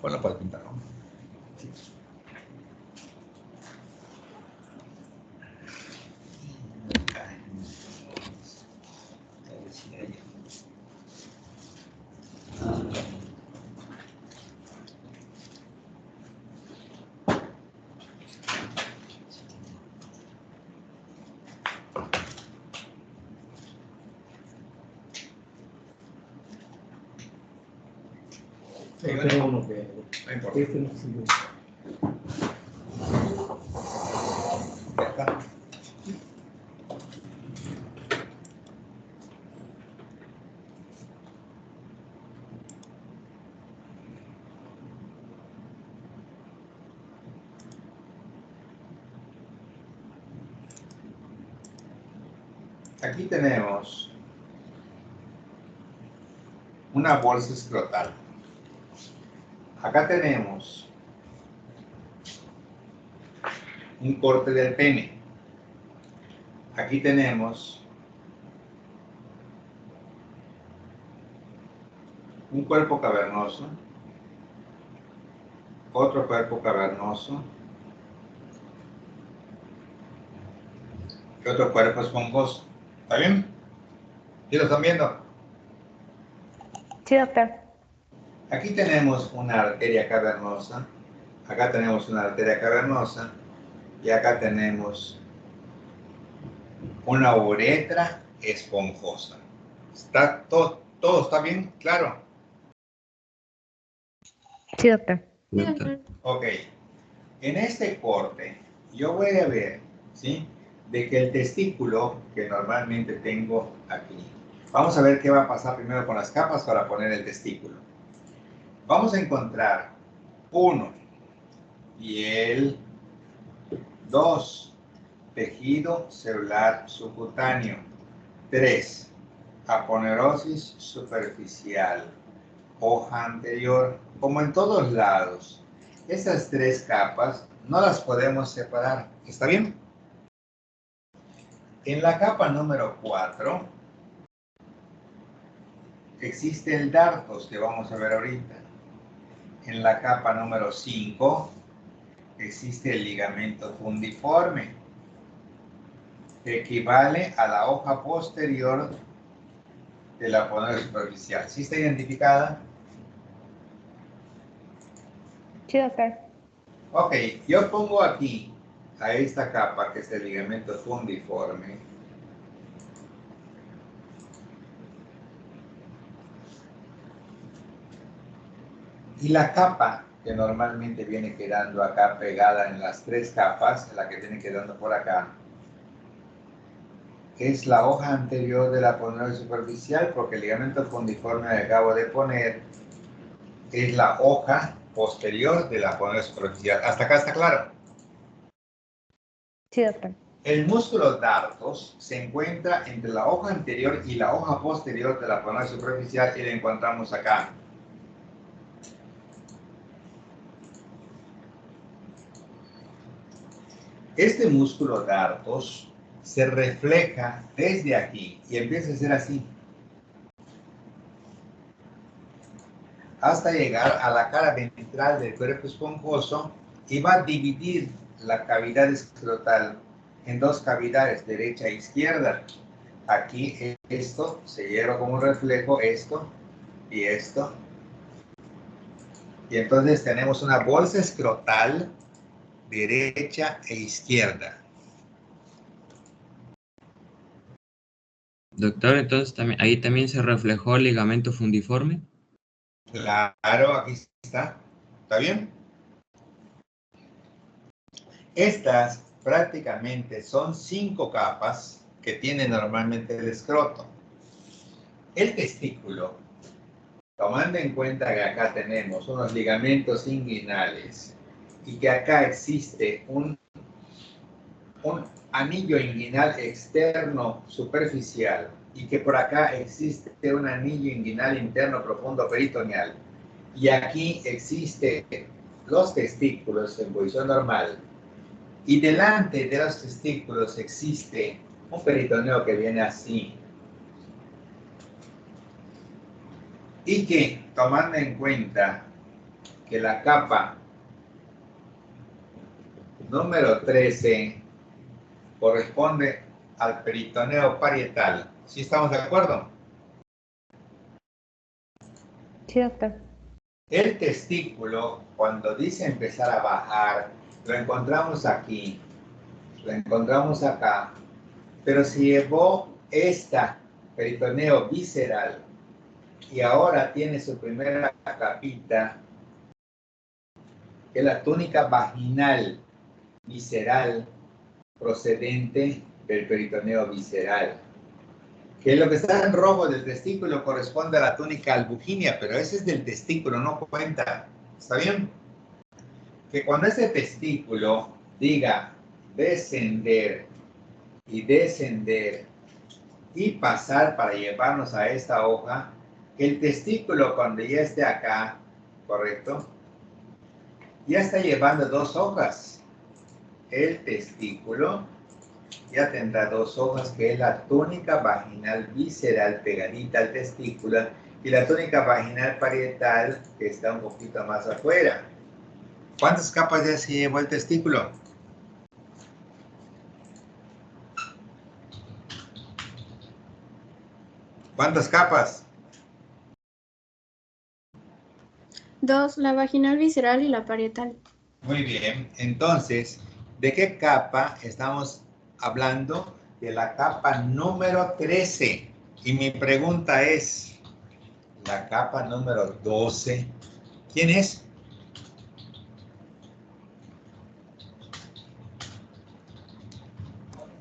Ponlo para el pintarrón. Tengo uno que No importa. este no sirve. Ya está. Aquí tenemos una bolsa escrotal. Acá tenemos un corte del pene. Aquí tenemos un cuerpo cavernoso, otro cuerpo cavernoso y otro cuerpo esponjoso. ¿Está bien? ¿Sí lo están viendo? Sí, doctor. Aquí tenemos una arteria cavernosa, acá tenemos una arteria cavernosa y acá tenemos una uretra esponjosa. ¿Está todo está bien? Claro. Sí, doctor. Sí, doctor. Ok. En este corte, yo voy a ver, ¿sí? De que el testículo, que normalmente tengo aquí, vamos a ver qué va a pasar primero con las capas para poner el testículo. Vamos a encontrar 1, piel, 2, tejido celular subcutáneo, 3, aponerosis superficial, hoja anterior, como en todos lados. Esas 3 capas no las podemos separar. ¿Está bien? En la capa número 4 existe el dartos que vamos a ver ahorita. En la capa número 5 existe el ligamento fundiforme, que equivale a la hoja posterior de la aponerosis superficial. ¿Sí está identificada? Sí, doctor. Ok, yo pongo aquí a esta capa que es el ligamento fundiforme. Y la capa que normalmente viene quedando acá pegada en las 3 capas, la que viene quedando por acá, es la hoja anterior de la aponerosis superficial, porque el ligamento fundiforme que acabo de poner es la hoja posterior de la aponerosis superficial. ¿Hasta acá está claro? Sí, doctor. El músculo dartos se encuentra entre la hoja anterior y la hoja posterior de la aponerosis superficial y lo encontramos acá. Este músculo dartos se refleja desde aquí y empieza a ser así, hasta llegar a la cara ventral del cuerpo esponjoso y va a dividir la cavidad escrotal en dos cavidades, derecha e izquierda. Aquí esto se lleva como un reflejo, esto y esto. Y entonces tenemos una bolsa escrotal derecha e izquierda. Doctor, entonces ahí también se reflejó el ligamento fundiforme. Claro, aquí está. ¿Está bien? Estas prácticamente son 5 capas que tiene normalmente el escroto. El testículo, tomando en cuenta que acá tenemos unos ligamentos inguinales y que acá existe un anillo inguinal externo superficial y que por acá existe un anillo inguinal interno profundo peritoneal y aquí existe los testículos en posición normal y delante de los testículos existe un peritoneo que viene así y que tomando en cuenta que la capa número 13 corresponde al peritoneo parietal. ¿Sí estamos de acuerdo? Sí, doctor. El testículo, cuando dice empezar a bajar, lo encontramos aquí, lo encontramos acá, pero si llevó esta peritoneo visceral y ahora tiene su primera capita, que es la túnica vaginal visceral procedente del peritoneo visceral. Que lo que está en rojo del testículo corresponde a la túnica albuginia, pero ese es del testículo, no cuenta. ¿Está bien? Que cuando ese testículo diga descender y descender y pasar para llevarnos a esta hoja, el testículo cuando ya esté acá, ¿correcto? Ya está llevando 2 hojas. El testículo ya tendrá 2 hojas, que es la túnica vaginal visceral pegadita al testículo y la túnica vaginal parietal que está un poquito más afuera. ¿Cuántas capas ya se llevó el testículo? ¿Cuántas capas? 2, la vaginal visceral y la parietal. Muy bien, entonces, ¿de qué capa estamos hablando? De la capa número 13. Y mi pregunta es, la capa número 12, ¿quién es?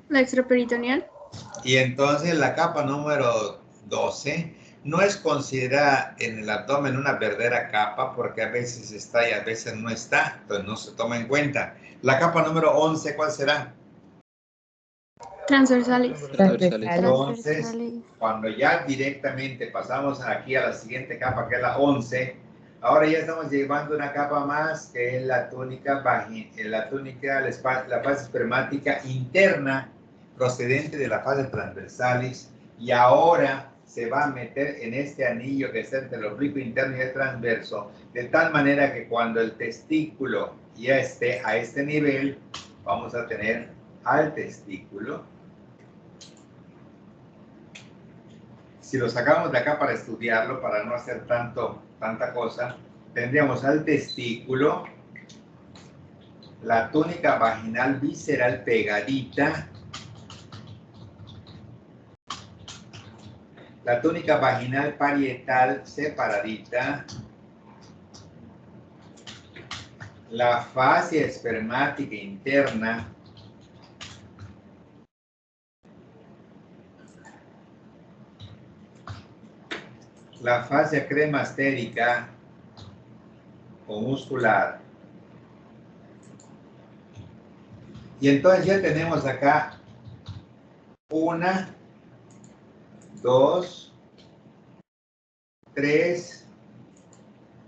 La extraperitoneal. Y entonces la capa número 12 no es considerada en el abdomen una verdadera capa porque a veces está y a veces no está, entonces no se toma en cuenta. La capa número 11, ¿cuál será? Transversales. Transversales. Entonces, cuando ya directamente pasamos aquí a la siguiente capa, que es la 11, ahora ya estamos llevando una capa más, que es la túnica la fase espermática interna, procedente de la fase transversalis, y ahora se va a meter en este anillo que está entre el oblicuo interno y el transverso, de tal manera que cuando el testículo ya esté a este nivel, vamos a tener al testículo. Si lo sacamos de acá para estudiarlo, para no hacer tanta cosa, tendríamos al testículo, la túnica vaginal visceral pegadita, la túnica vaginal parietal separadita, la fascia espermática interna, la fascia cremastérica o muscular. Y entonces ya tenemos acá 1, 2, 3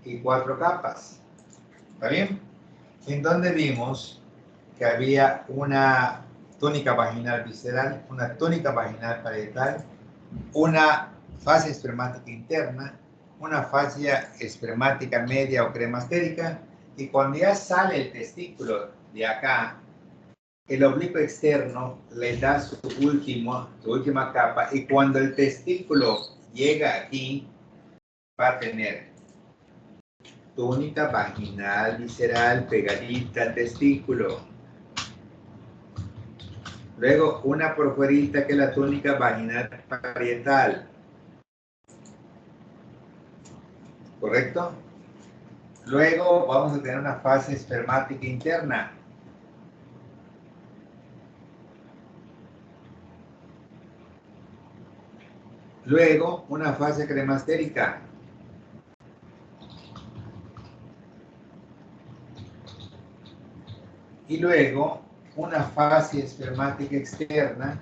y 4 capas. ¿Está bien? En donde vimos que había una túnica vaginal visceral, una túnica vaginal parietal, una fascia espermática interna, una fascia espermática media o cremastérica, y cuando ya sale el testículo de acá, el oblicuo externo le da su última capa, y cuando el testículo llega aquí, va a tener túnica vaginal visceral pegadita al testículo. Luego una por fuerita que es la túnica vaginal parietal. ¿Correcto? Luego vamos a tener una fase espermática interna. Luego una fase cremastérica. Y luego una fase espermática externa.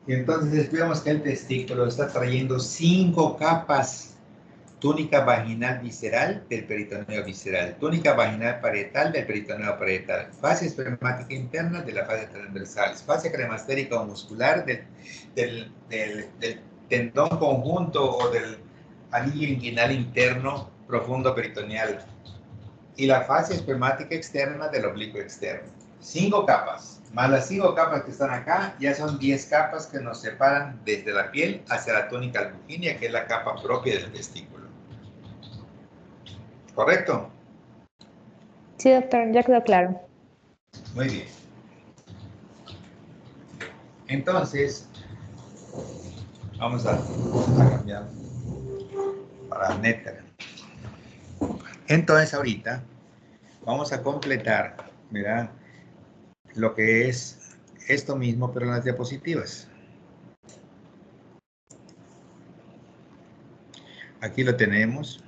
Y entonces vemos que el testículo está trayendo 5 capas: túnica vaginal visceral del peritoneo visceral, túnica vaginal parietal del peritoneo parietal, fase espermática interna de la fase transversal, fase cremastérica o muscular del tendón conjunto o del anillo inguinal interno profundo peritoneal, y la fase espermática externa del oblicuo externo. 5 capas, más las 5 capas que están acá, ya son 10 capas que nos separan desde la piel hacia la túnica albuginea, que es la capa propia del testículo. ¿Correcto? Sí, doctor, ya quedó claro. Muy bien. Entonces, vamos a cambiar para Néter. Entonces, ahorita vamos a completar, mira, lo que es esto mismo, pero en las diapositivas. Aquí lo tenemos.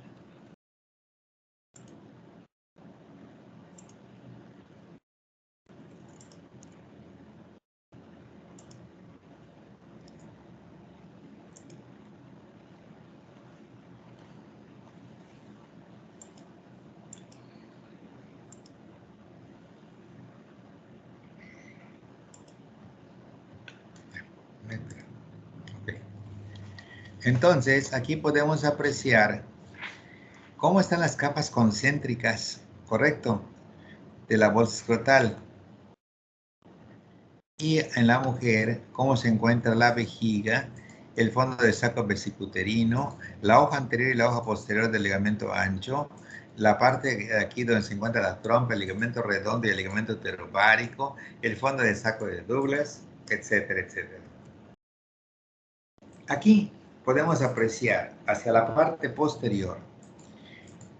Okay. Entonces, aquí podemos apreciar cómo están las capas concéntricas, ¿correcto?, de la bolsa escrotal. Y en la mujer, cómo se encuentra la vejiga, el fondo del saco vesicuterino, la hoja anterior y la hoja posterior del ligamento ancho, la parte de aquí donde se encuentra la trompa, el ligamento redondo y el ligamento pterobárico, el fondo del saco de Douglas, etcétera, etcétera. Aquí podemos apreciar hacia la parte posterior.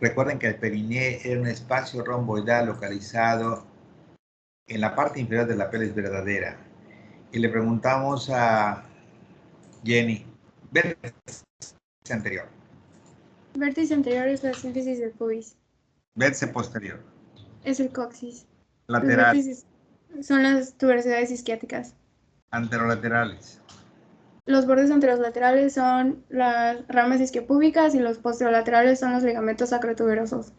Recuerden que el periné era un espacio romboidal localizado en la parte inferior de la pelvis verdadera. Y le preguntamos a Jenny, vértice anterior. Vértice anterior es la sínfisis del pubis. Vértice posterior. Es el coxis. Los Lateral. vértices son las tuberosidades isquiáticas. Anterolaterales. Los bordes anterolaterales son las ramas isquiopúbicas y los posterolaterales son los ligamentos sacrotuberosos.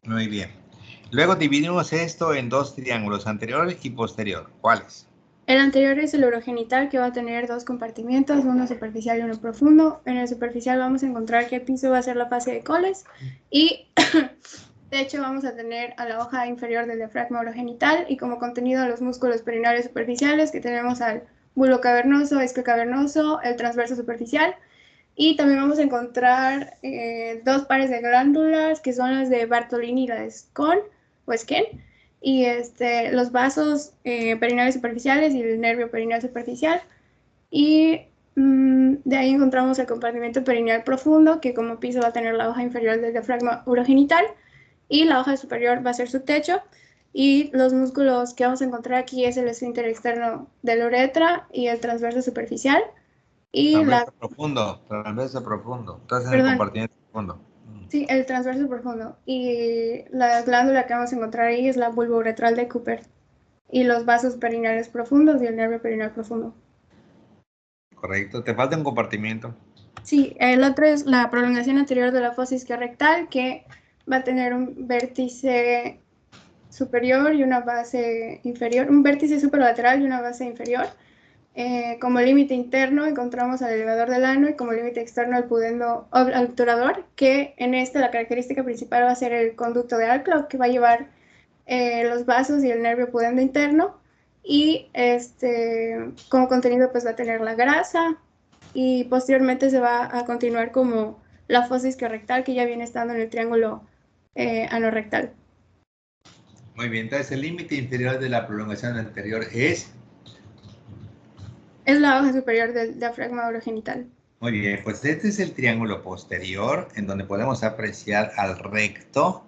Muy bien. Luego dividimos esto en 2 triángulos, anterior y posterior. ¿Cuáles? El anterior es el urogenital, que va a tener 2 compartimientos, uno superficial y uno profundo. En el superficial vamos a encontrar que el piso va a ser la fase de Coles y de hecho vamos a tener a la hoja inferior del diafragma urogenital y como contenido a los músculos perineales superficiales, que tenemos al bulbo cavernoso, isquio cavernoso, el transverso superficial, y también vamos a encontrar 2 pares de glándulas, que son las de Bartolini y la de Scone o Skene, y los vasos perineales superficiales y el nervio perineal superficial, y de ahí encontramos el compartimento perineal profundo, que como piso va a tener la hoja inferior del diafragma urogenital, y la hoja superior va a ser su techo, y los músculos que vamos a encontrar aquí es el esfínter externo de la uretra y el transverso superficial, y transverso profundo. Entonces, Perdón. el compartimiento profundo. Sí, el transverso profundo. Y la glándula que vamos a encontrar ahí es la bulbouretral de Cooper. Y los vasos perineales profundos y el nervio perineal profundo. Correcto. Te falta un compartimiento. Sí, el otro es la prolongación anterior de la fosa isquiorrectal, que va a tener un vértice superior y una base inferior, un vértice superlateral y una base inferior. Como límite interno encontramos al elevador del ano y como límite externo al pudendo obturador, que en este la característica principal va a ser el conducto de Alclove, que va a llevar los vasos y el nervio pudendo interno. Y como contenido pues va a tener la grasa y posteriormente se va a continuar como la fosa isquiorrectal, que ya viene estando en el triángulo anorrectal. Muy bien, entonces el límite inferior de la prolongación anterior es... Es la hoja superior del diafragma urogenital. Muy bien, pues este es el triángulo posterior en donde podemos apreciar al recto.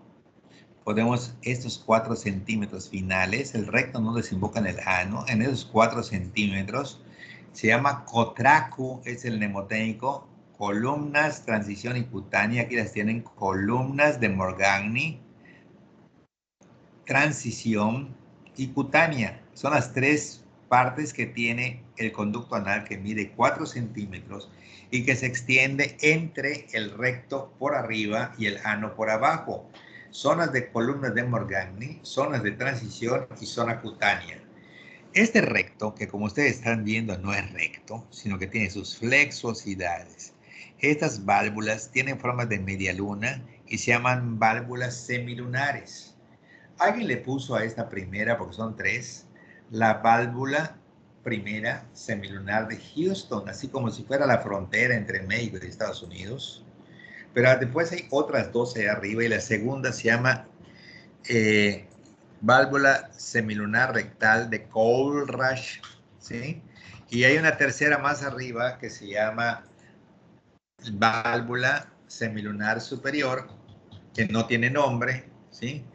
Podemos estos 4 centímetros finales, el recto no desemboca en el ano, en esos 4 centímetros se llama cotracu, es el mnemotécnico, columnas, transición y cutánea, aquí las tienen, columnas de Morgagni, transición y cutánea. Son las 3 partes que tiene el conducto anal que mide 4 centímetros y que se extiende entre el recto por arriba y el ano por abajo. Zonas de columnas de Morgagni, zonas de transición y zona cutánea. Este recto, que como ustedes están viendo no es recto, sino que tiene sus flexosidades. Estas válvulas tienen forma de media luna y se llaman válvulas semilunares. Alguien le puso a esta primera, porque son 3, la válvula primera semilunar de Houston, así como si fuera la frontera entre México y Estados Unidos. Pero después hay otras 12 arriba y la segunda se llama válvula semilunar rectal de Kohlraasch, ¿sí? Y hay una tercera más arriba que se llama válvula semilunar superior, que no tiene nombre, ¿sí?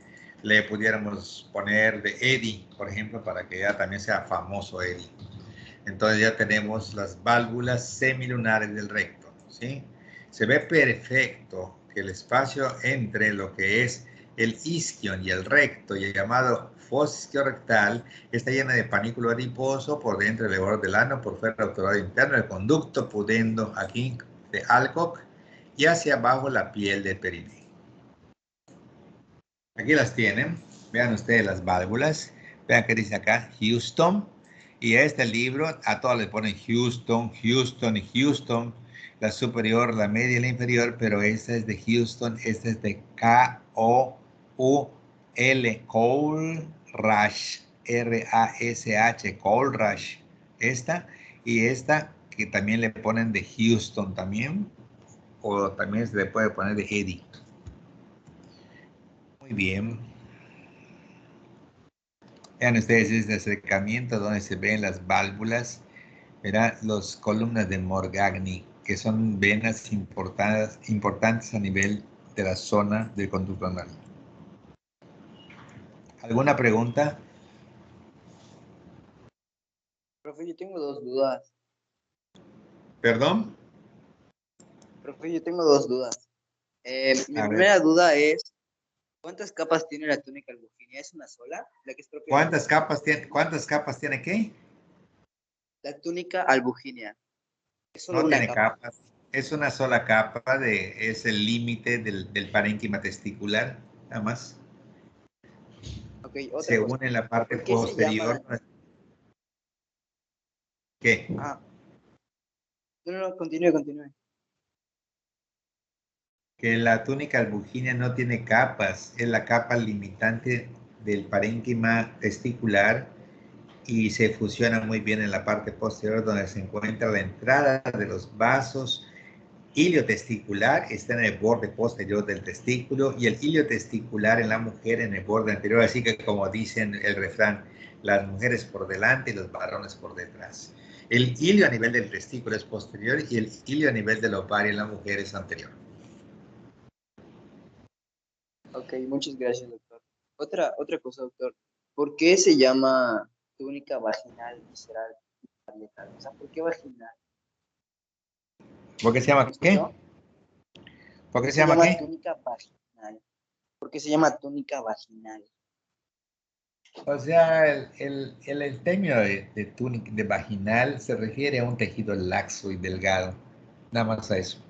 Le pudiéramos poner de Eddie, por ejemplo, para que ya también sea famoso Eddie. Entonces ya tenemos las válvulas semilunares del recto, ¿sí? Se ve perfecto que el espacio entre lo que es el isquion y el recto, y el llamado fosa isquiorrectal, está llena de panículo adiposo por dentro del borde del ano, por fuera del obturador interno, el conducto pudendo aquí de Alcock, y hacia abajo la piel del perineo. Aquí las tienen. Vean ustedes las válvulas. Vean que dice acá Houston. Y a este libro a todos le ponen Houston, Houston y Houston. La superior, la media y la inferior. Pero esta es de Houston. Esta es de K-O-U-L. Kohlraasch. R-A-S-H. Kohlraasch. Esta. Y esta que también le ponen de Houston también. O también se le puede poner de Eddie. Muy bien. Vean ustedes este acercamiento donde se ven las válvulas, verán las columnas de Morgagni, que son venas importantes a nivel de la zona del conducto anal. ¿Alguna pregunta? Profe, yo tengo 2 dudas. ¿Perdón? Profe, yo tengo 2 dudas. Mi A ver. primera duda es, ¿cuántas capas tiene la túnica albuginia? ¿Es una sola? La que es propia de ¿Cuántas capas tiene qué? la túnica albuginia. ¿Es solo No una tiene capa? capas. Es una sola capa, es el límite del parénquima testicular, nada más. Ok, otra Se cosa. une en la parte ¿Por qué se posterior. llama? ¿Qué? Ah, no, continúe. Que la túnica albuginia no tiene capas, es la capa limitante del parénquima testicular y se fusiona muy bien en la parte posterior donde se encuentra la entrada de los vasos iliotesticular, está en el borde posterior del testículo y el iliotesticular en la mujer en el borde anterior, así que como dicen el refrán, las mujeres por delante y los varones por detrás. El ilio a nivel del testículo es posterior y el ilio a nivel del ovario en la mujer es anterior. Ok, muchas gracias, doctor. Otra cosa, doctor. ¿Por qué se llama túnica vaginal visceral parietal? O sea, ¿por qué vaginal? ¿Por qué se llama ¿Me qué? escuchó? ¿Por qué se Se llama llama qué? túnica vaginal. ¿Por qué se llama túnica vaginal? O sea, el término de túnica de vaginal se refiere a un tejido laxo y delgado. Nada más a eso.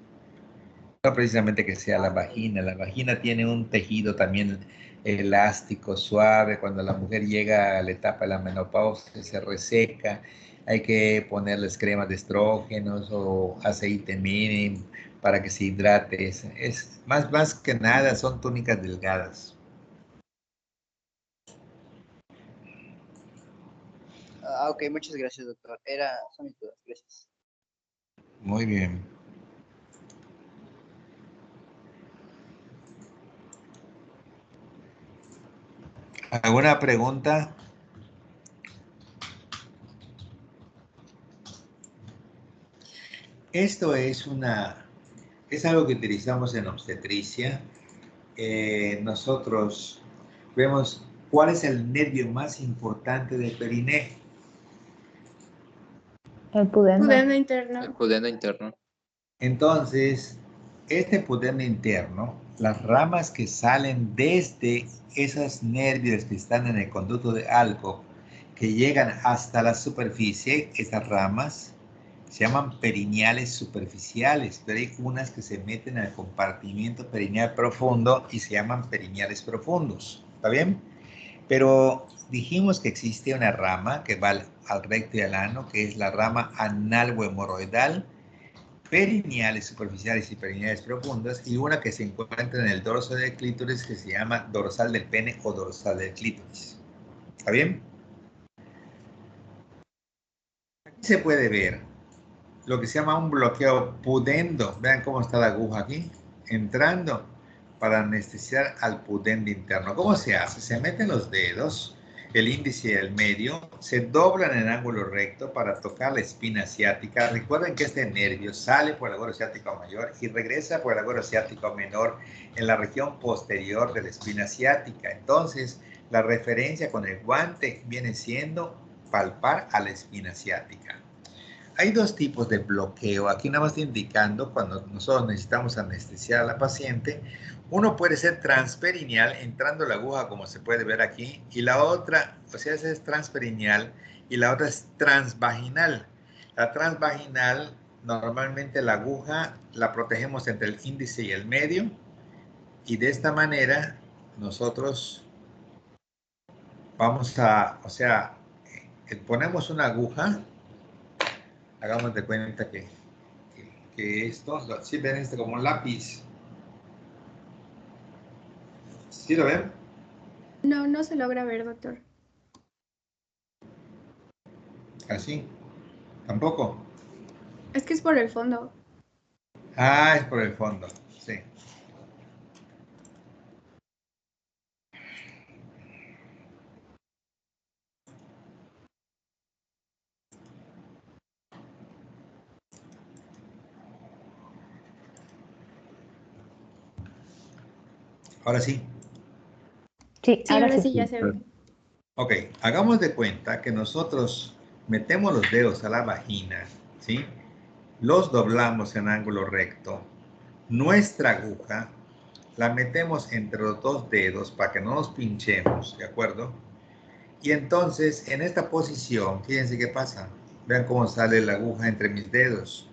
No precisamente que sea la vagina. La vagina tiene un tejido también elástico, suave. Cuando la mujer llega a la etapa de la menopausia, se reseca. Hay que ponerles cremas de estrógenos o aceite mínimo para que se hidrate. Es más que nada son túnicas delgadas. Ok, muchas gracias, doctor. Son mis dudas. Gracias. Muy bien. ¿Alguna pregunta? Esto es algo que utilizamos en obstetricia. Nosotros vemos cuál es el nervio más importante del periné. El pudendo. Pudendo El interno. pudendo interno. Entonces, este pudendo interno, las ramas que salen desde esos nervios que están en el conducto de Alco, que llegan hasta la superficie, esas ramas se llaman perineales superficiales, pero hay unas que se meten al compartimiento perineal profundo y se llaman perineales profundos. ¿Está bien? Pero dijimos que existe una rama que va al recto y al ano, que es la rama anal o hemorroidal, perineales superficiales y perineales profundas, y una que se encuentra en el dorso del clítoris que se llama dorsal del pene o dorsal del clítoris. ¿Está bien? Aquí se puede ver lo que se llama un bloqueo pudendo. Vean cómo está la aguja aquí, entrando para anestesiar al pudendo interno. ¿Cómo se hace? Se meten los dedos, el índice y el medio, se doblan en ángulo recto para tocar la espina asiática. Recuerden que este nervio sale por el agoro asiático mayor y regresa por el agoro asiático menor en la región posterior de la espina asiática. Entonces, la referencia con el guante viene siendo palpar a la espina asiática. Hay dos tipos de bloqueo. Aquí nada más estoy indicando cuando nosotros necesitamos anestesiar a la paciente. Uno puede ser transperineal, entrando la aguja como se puede ver aquí, y la otra, o sea, esa es transperineal, y la otra es transvaginal. La transvaginal, normalmente la aguja la protegemos entre el índice y el medio, y de esta manera nosotros vamos a, o sea, ponemos una aguja. Hagamos de cuenta que esto, si ven esto como un lápiz. ¿Sí lo ven? No, no se logra ver, doctor. Así. Tampoco. Es que es por el fondo. Ah, es por el fondo. Sí. Ahora sí. Sí, Sí, ahora ahora sí. sí ya se ve. Ok, hagamos de cuenta que nosotros metemos los dedos a la vagina, ¿sí? Los doblamos en ángulo recto. Nuestra aguja la metemos entre los dos dedos para que no nos pinchemos, ¿de acuerdo? Y entonces, en esta posición, fíjense qué pasa. Vean cómo sale la aguja entre mis dedos.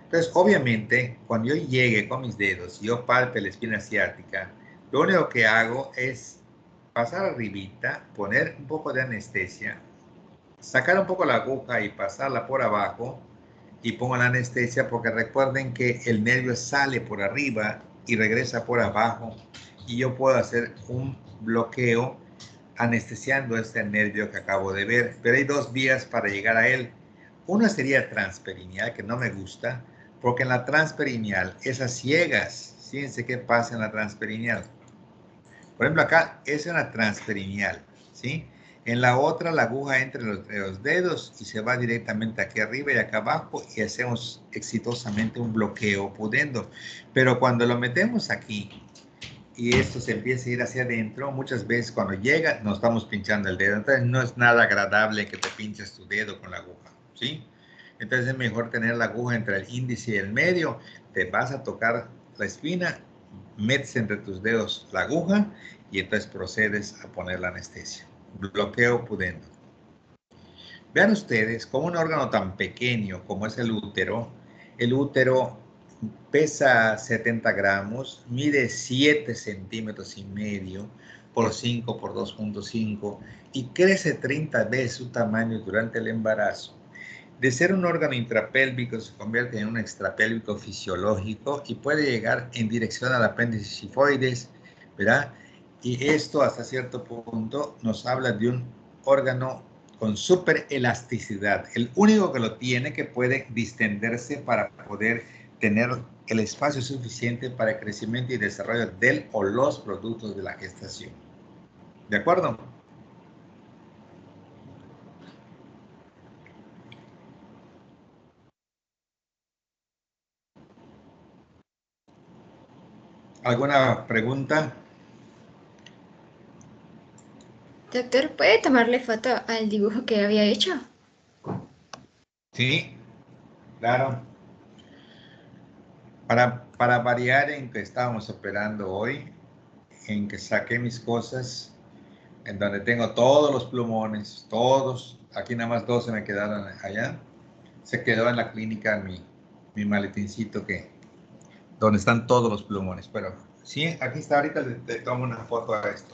Entonces, obviamente, cuando yo llegue con mis dedos y yo palpe la espina asiática, lo único que hago es pasar arribita, poner un poco de anestesia, sacar un poco la aguja y pasarla por abajo y pongo la anestesia porque recuerden que el nervio sale por arriba y regresa por abajo y yo puedo hacer un bloqueo anestesiando este nervio que acabo de ver. Pero hay dos vías para llegar a él. Una sería transperineal, que no me gusta, porque en la transperineal, esas ciegas, fíjense qué pasa en la transperineal. Por ejemplo, acá es una transperineal, ¿sí? En la otra, la aguja entre los dedos y se va directamente aquí arriba y acá abajo y hacemos exitosamente un bloqueo pudendo. Pero cuando lo metemos aquí y esto se empieza a ir hacia adentro, muchas veces cuando llega nos estamos pinchando el dedo. Entonces no es nada agradable que te pinches tu dedo con la aguja, ¿sí? Entonces es mejor tener la aguja entre el índice y el medio. Te vas a tocar la espina, metes entre tus dedos la aguja y entonces procedes a poner la anestesia. Bloqueo pudendo. Vean ustedes cómo un órgano tan pequeño como es el útero El útero pesa 70 gramos, mide 7 centímetros y medio por 5 por 2.5 y crece 30 veces su tamaño durante el embarazo. De ser un órgano intrapélvico se convierte en un extrapélvico fisiológico y puede llegar en dirección al apéndice sifoides, ¿verdad? Y esto hasta cierto punto nos habla de un órgano con súper elasticidad. El único que lo tiene que puede distenderse para poder tener el espacio suficiente para el crecimiento y desarrollo del o los productos de la gestación. ¿De acuerdo? ¿Alguna pregunta? Doctor, ¿puede tomarle foto al dibujo que había hecho? Sí, claro. Para variar en que estábamos operando hoy, en que saqué mis cosas, en donde tengo todos los plumones, todos, aquí nada más 2 se me quedaron allá, se quedó en la clínica mi maletincito donde están todos los plumones, pero sí, aquí está, ahorita le tomo una foto a esto.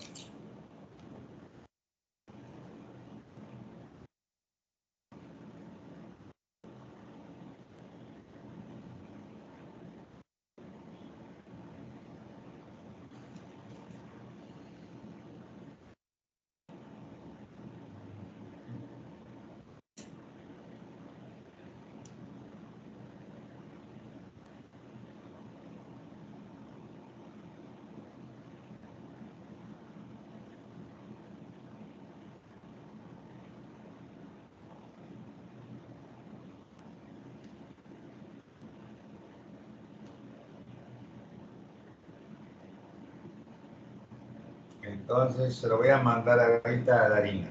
Entonces se lo voy a mandar ahorita a Darina.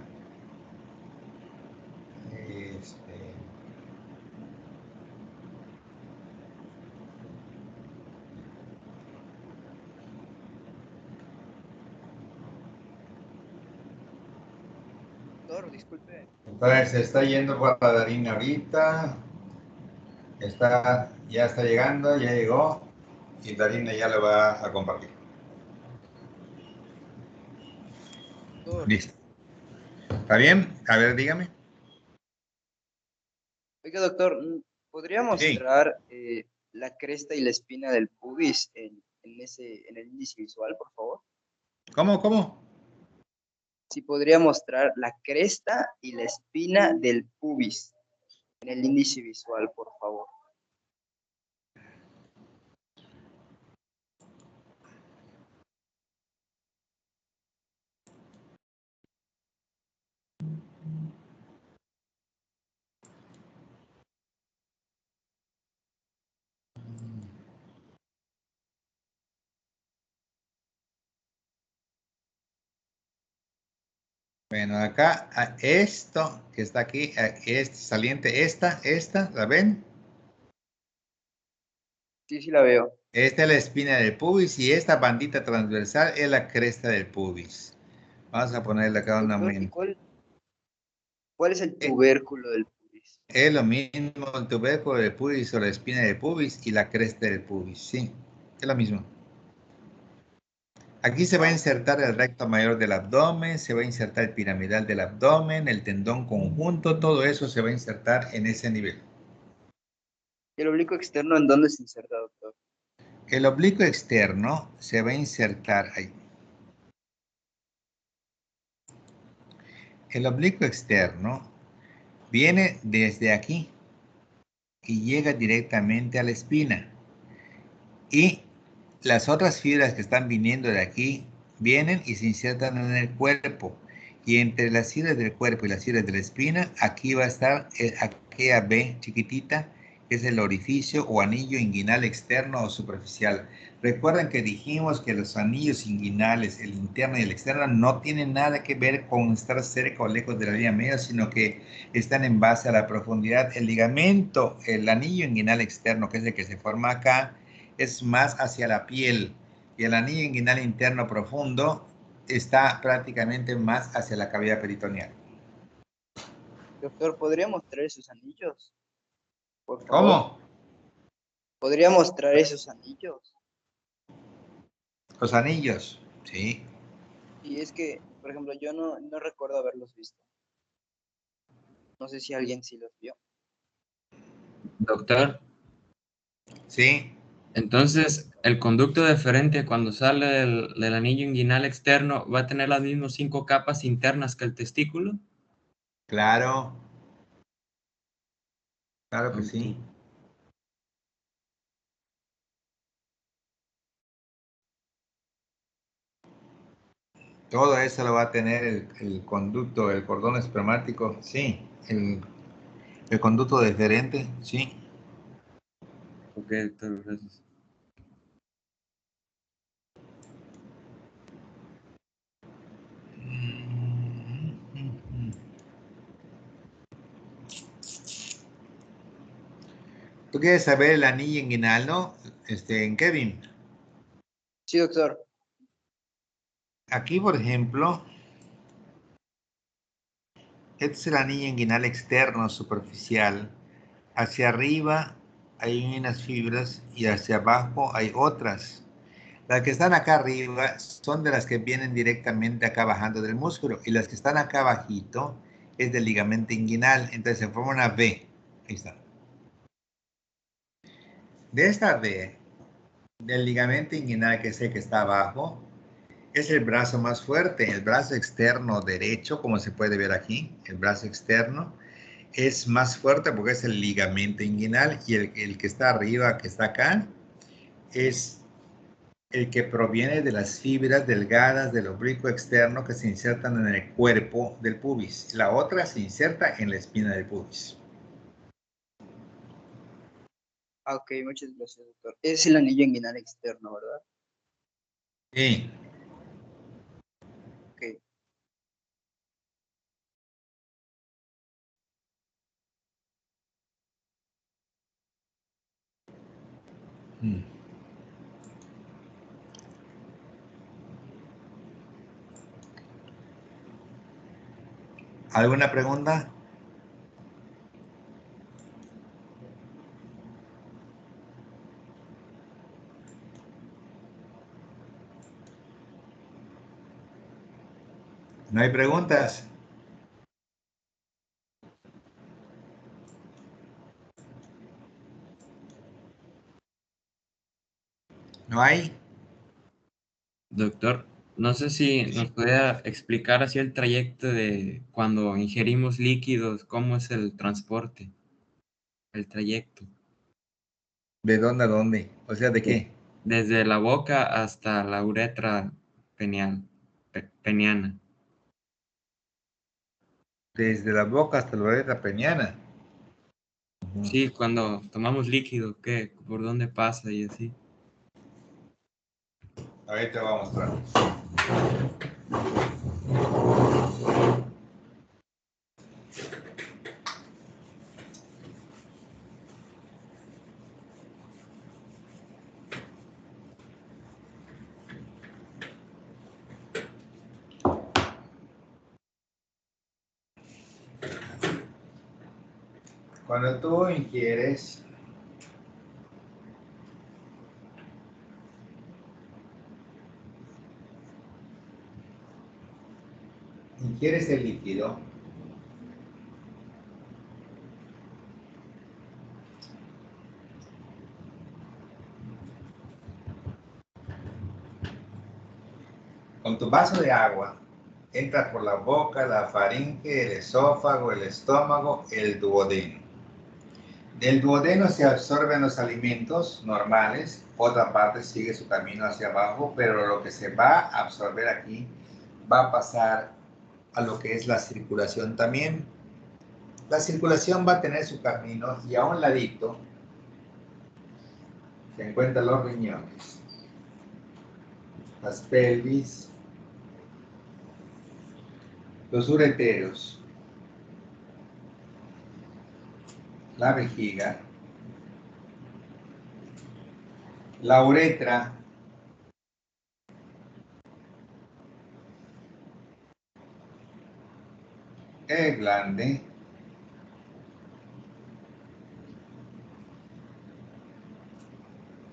Doctor, disculpe. Entonces se está yendo para Darina ahorita. Ya está llegando, ya llegó. Y Darina ya lo va a compartir. Doctor, Listo. ¿Está bien? A ver, dígame. oiga, doctor, ¿podría Sí. mostrar la cresta y la espina del pubis en el índice visual, por favor? ¿Cómo? Si podría mostrar la cresta y la espina del pubis en el índice visual, por favor. Bueno, acá, esto que está aquí, este saliente, esta, ¿la ven? Sí, la veo. Esta es la espina del pubis y esta bandita transversal es la cresta del pubis. Vamos a ponerle acá un Doctor, ¿y aumento. cuál es el tubérculo del pubis? Es lo mismo el tubérculo del pubis o la espina del pubis y la cresta del pubis, sí, es lo mismo. Aquí se va a insertar el recto mayor del abdomen, se va a insertar el piramidal del abdomen, el tendón conjunto, todo eso se va a insertar en ese nivel. ¿El oblicuo externo en dónde se inserta, doctor? El oblicuo externo se va a insertar ahí. El oblicuo externo viene desde aquí y llega directamente a la espina. Y las otras fibras que están viniendo de aquí vienen y se insertan en el cuerpo. Y entre las fibras del cuerpo y las fibras de la espina, aquí va a estar aquella B chiquitita, que es el orificio o anillo inguinal externo o superficial. Recuerden que dijimos que los anillos inguinales, el interno y el externo, no tienen nada que ver con estar cerca o lejos de la línea media, sino que están en base a la profundidad. El ligamento, el anillo inguinal externo, que es el que se forma acá, es más hacia la piel, y el anillo inguinal interno profundo está prácticamente más hacia la cavidad peritoneal. Doctor, ¿podría mostrar esos anillos? Por favor. ¿Cómo? ¿Podría mostrar esos anillos? Los anillos, sí. Y es que, por ejemplo, yo no recuerdo haberlos visto. No sé si alguien sí los vio. Doctor, Sí, entonces el conducto deferente cuando sale del anillo inguinal externo va a tener las mismas 5 capas internas que el testículo. claro, claro que Ok. sí. Todo eso lo va a tener el conducto, el cordón espermático, sí. El conducto deferente, sí. Ok, doctor, gracias. ¿Tú quieres saber el anillo inguinal, no? En Kevin. Sí, doctor. Aquí, por ejemplo, este es el anillo inguinal externo superficial. Hacia arriba hay unas fibras y hacia abajo hay otras. Las que están acá arriba son de las que vienen directamente acá bajando del músculo y las que están acá abajito es del ligamento inguinal. Entonces se forma una V. Ahí está. De esta V, del ligamento inguinal que es el que está abajo, es el brazo más fuerte, el brazo externo derecho, como se puede ver aquí, el brazo externo es más fuerte porque es el ligamento inguinal y el que está arriba, que está acá, es el que proviene de las fibras delgadas del oblicuo externo que se insertan en el cuerpo del pubis. La otra se inserta en la espina del pubis. Ah, ok, muchas gracias, doctor. Es el anillo inguinal externo, ¿verdad? Sí. Ok. Mm. ¿Alguna pregunta? ¿No hay preguntas? ¿No hay? Doctor, no sé si nos puede explicar así el trayecto de cuando ingerimos líquidos, cómo es el transporte, el trayecto. ¿De dónde a dónde? O sea, ¿de qué? Desde la boca hasta la uretra peniana. Desde la boca hasta la oreja peñana. Sí, cuando tomamos líquido, ¿qué? ¿Por dónde pasa y así? Ahí te voy a mostrar. Cuando tú ingieres el líquido, con tu vaso de agua, entra por la boca, la faringe, el esófago, el estómago, el duodeno. Del duodeno se absorben los alimentos normales, otra parte sigue su camino hacia abajo, pero lo que se va a absorber aquí va a pasar a lo que es la circulación también. La circulación va a tener su camino y a un ladito se encuentran los riñones, las pelvis, los ureteros, la vejiga, la uretra, el glande,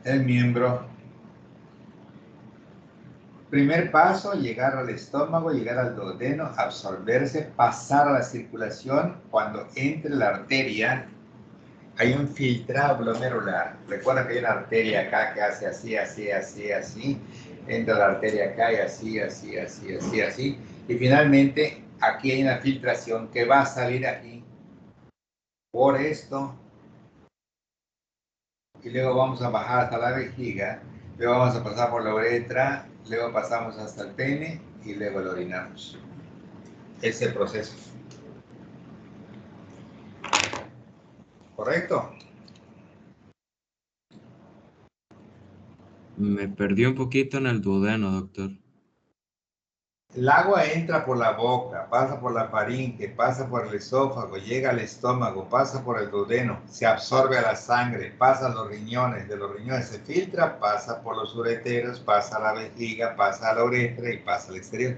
el miembro. Primer paso, llegar al estómago, llegar al duodeno, absorberse, pasar a la circulación. Cuando entre la arteria, hay un filtrado glomerular. Recuerda que hay una arteria acá que hace así, así, así, así. Entra la arteria acá y así, así, así, así, así. Y finalmente, aquí hay una filtración que va a salir aquí por esto. Y luego vamos a bajar hasta la vejiga. Luego vamos a pasar por la uretra. Luego pasamos hasta el pene y luego lo orinamos. Es el proceso. ¿Correcto? Me perdí un poquito en el duodeno, doctor. El agua entra por la boca, pasa por la faringe, pasa por el esófago, llega al estómago, pasa por el duodeno, se absorbe a la sangre, pasa a los riñones, de los riñones se filtra, pasa por los ureteros, pasa a la vejiga, pasa a la uretra y pasa al exterior.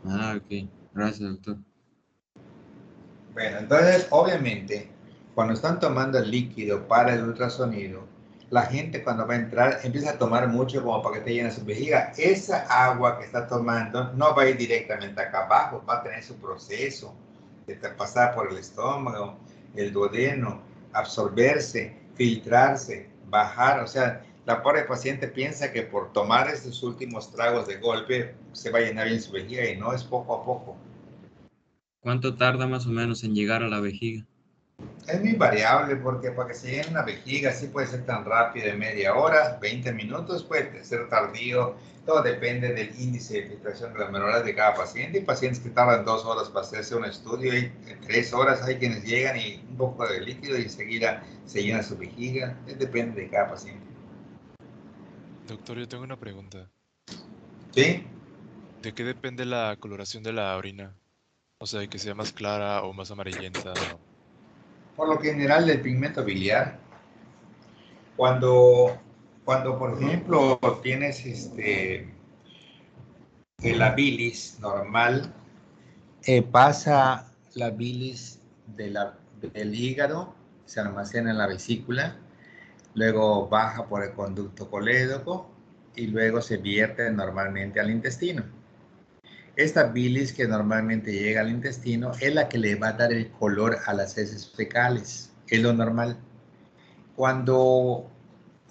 Ah, ok. Gracias, doctor. Bueno, entonces, obviamente, cuando están tomando el líquido para el ultrasonido, la gente cuando va a entrar empieza a tomar mucho como para que te llene su vejiga. Esa agua que está tomando no va a ir directamente acá abajo, va a tener su proceso de pasar por el estómago, el duodeno, absorberse, filtrarse, bajar. O sea, la pobre paciente piensa que por tomar estos últimos tragos de golpe se va a llenar bien su vejiga y no, es poco a poco. ¿Cuánto tarda más o menos en llegar a la vejiga? Es muy variable porque para que se llene una vejiga sí puede ser tan rápido de media hora, 20 minutos, puede ser tardío. Todo depende del índice de filtración glomerular de cada paciente. Hay pacientes que tardan 2 horas para hacerse un estudio, y 3 horas hay quienes llegan y un poco de líquido y enseguida se llena su vejiga. Depende de cada paciente. Doctor, yo tengo una pregunta. ¿Sí? ¿De qué depende la coloración de la orina? O sea, de que sea más clara o más amarillenta. Por lo general del pigmento biliar. Cuando por ejemplo, tienes la bilis normal, pasa la bilis del hígado, se almacena en la vesícula, luego baja por el conducto colédoco y luego se vierte normalmente al intestino. Esta bilis que normalmente llega al intestino es la que le va a dar el color a las heces fecales, es lo normal. Cuando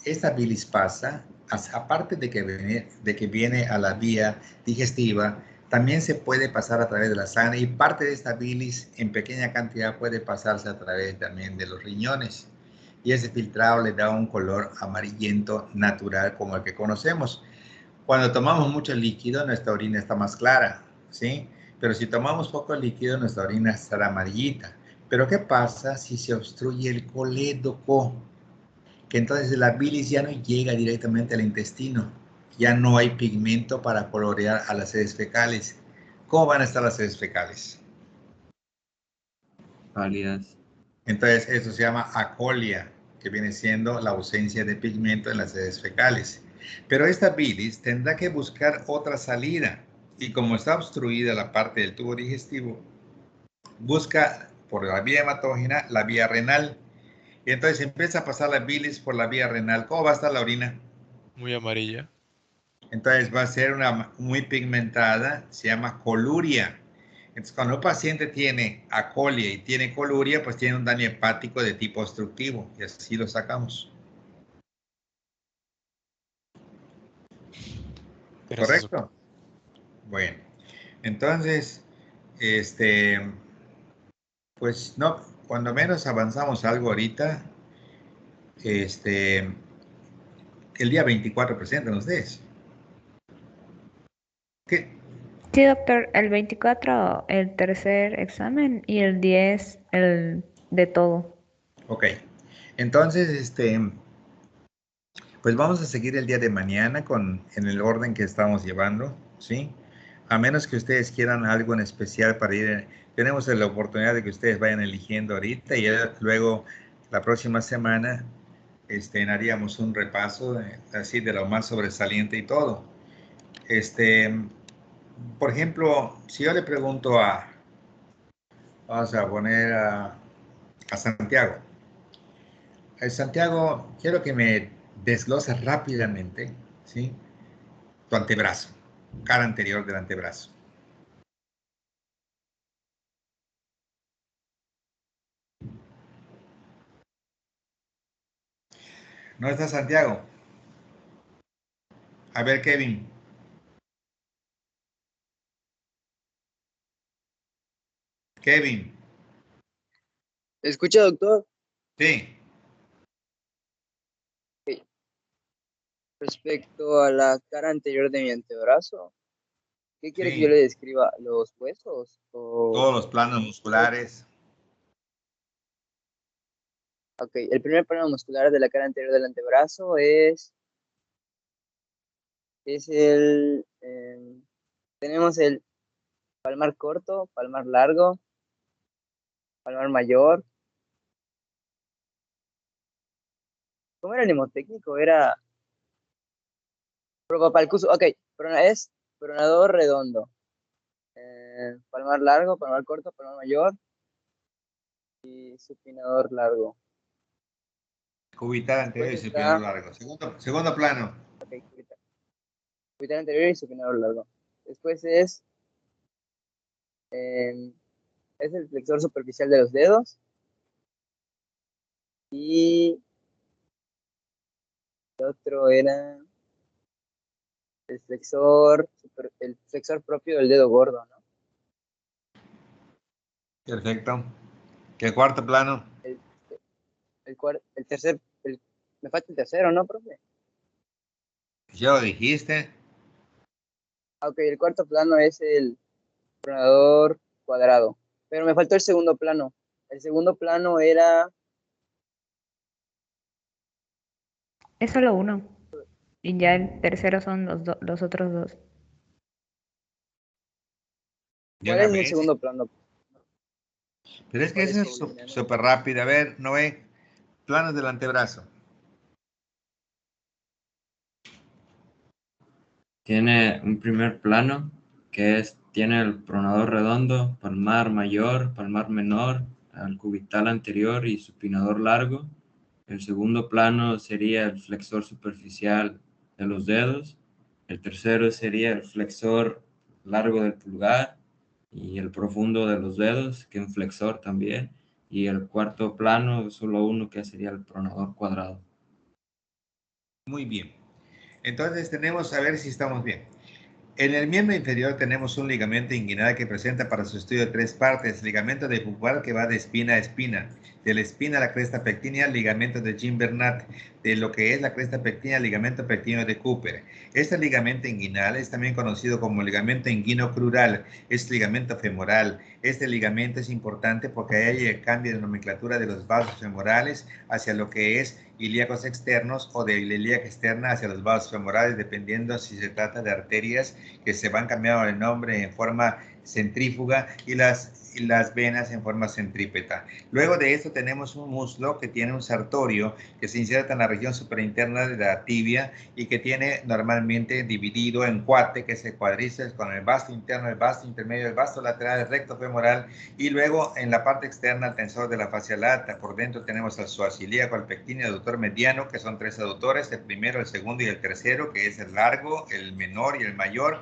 esta bilis pasa, aparte de que viene a la vía digestiva, también se puede pasar a través de la sangre y parte de esta bilis en pequeña cantidad puede pasarse a través también de los riñones. Y ese filtrado le da un color amarillento natural como el que conocemos. Cuando tomamos mucho líquido, nuestra orina está más clara, ¿sí? Pero si tomamos poco líquido, nuestra orina estará amarillita. Pero ¿qué pasa si se obstruye el colédoco? Que entonces la bilis ya no llega directamente al intestino, ya no hay pigmento para colorear a las heces fecales. ¿Cómo van a estar las heces fecales? Pálidas. Entonces eso se llama acolia, que viene siendo la ausencia de pigmento en las heces fecales. Pero esta bilis tendrá que buscar otra salida y como está obstruida la parte del tubo digestivo, busca por la vía hematógena la vía renal. Y entonces empieza a pasar la bilis por la vía renal. ¿Cómo va a estar la orina? Muy amarilla. Entonces va a ser una muy pigmentada, se llama coluria. Entonces cuando un paciente tiene acolia y tiene coluria, pues tiene un daño hepático de tipo obstructivo y así lo sacamos. Gracias, ¿Correcto? Bueno, entonces, pues no, cuando menos avanzamos algo ahorita, el día 24 presentan ustedes. ¿Qué? Sí, doctor, el 24 el tercer examen y el 10 el de todo. Ok, entonces, pues vamos a seguir el día de mañana en el orden que estamos llevando, ¿sí? A menos que ustedes quieran algo en especial para ir, tenemos la oportunidad de que ustedes vayan eligiendo ahorita y luego la próxima semana haríamos un repaso así de lo más sobresaliente y todo. Por ejemplo, si yo le pregunto vamos a poner a Santiago, Santiago, quiero que me desgloses rápidamente, ¿sí? Tu antebrazo, cara anterior del antebrazo. ¿No está Santiago? A ver, Kevin. Kevin. ¿Escucha, doctor? Sí. Ok. Respecto a la cara anterior de mi antebrazo, ¿qué quiere que yo Sí. le describa? ¿Los huesos? Todos los planos musculares. Ok, el primer plano muscular de la cara anterior del antebrazo es el... tenemos el palmar corto, palmar largo, palmar mayor. ¿Cómo era el mnemotécnico? Era propapalcuso. Ok, es pronador redondo. Palmar largo, palmar corto, palmar mayor y supinador largo. Cubital anterior y Después supinador está... largo. Segundo plano. Ok, cubital anterior y supinador largo. Después es el flexor superficial de los dedos. Y el otro era el flexor propio del dedo gordo, ¿no? Perfecto. ¿El cuarto plano? El tercer, me falta el tercero, ¿no, profe? Ya lo dijiste. Ok, el cuarto plano es el pronador cuadrado. Pero me faltó el segundo plano. El segundo plano era... Es solo uno. Y ya el tercero son los otros dos. De ¿Cuál una es el vez. segundo plano? Pero es que ¿Cuál eso es es su dinero? súper rápido. A ver, Noé. Planos del antebrazo. Tiene un primer plano que tiene el pronador redondo, palmar mayor, palmar menor, al cubital anterior y supinador largo. El segundo plano sería el flexor superficial de los dedos. El tercero sería el flexor largo del pulgar y el profundo de los dedos, que es un flexor también. Y el cuarto plano, solo uno, que sería el pronador cuadrado. Muy bien. Entonces tenemos, a ver si estamos bien. En el miembro inferior tenemos un ligamento inguinal que presenta para su estudio tres partes. Ligamento de Pupal que va de espina a espina. De la espina a la cresta pectínea, ligamento de Gimbernat. De lo que es la cresta pectínea, ligamento pectíneo de Cooper. Este ligamento inguinal es también conocido como ligamento inguinocrural. Es ligamento femoral. Este ligamento es importante porque hay el cambio de nomenclatura de los vasos femorales hacia lo que es ilíacos externos o de la ilíaca externa hacia los vasos femorales, dependiendo si se trata de arterias que se van cambiando el nombre en forma centrífuga y las venas en forma centrípeta. Luego de esto tenemos un muslo que tiene un sartorio que se inserta en la región superinterna de la tibia y que tiene normalmente dividido en cuate, que es el cuádriceps, con el vasto interno, el vasto intermedio, el vasto lateral, el recto femoral, y luego en la parte externa el tensor de la fascia lata. Por dentro tenemos al psoas-ilíaco, al pectíneo, el aductor mediano, que son tres aductores, el primero, el segundo y el tercero, que es el largo, el menor y el mayor,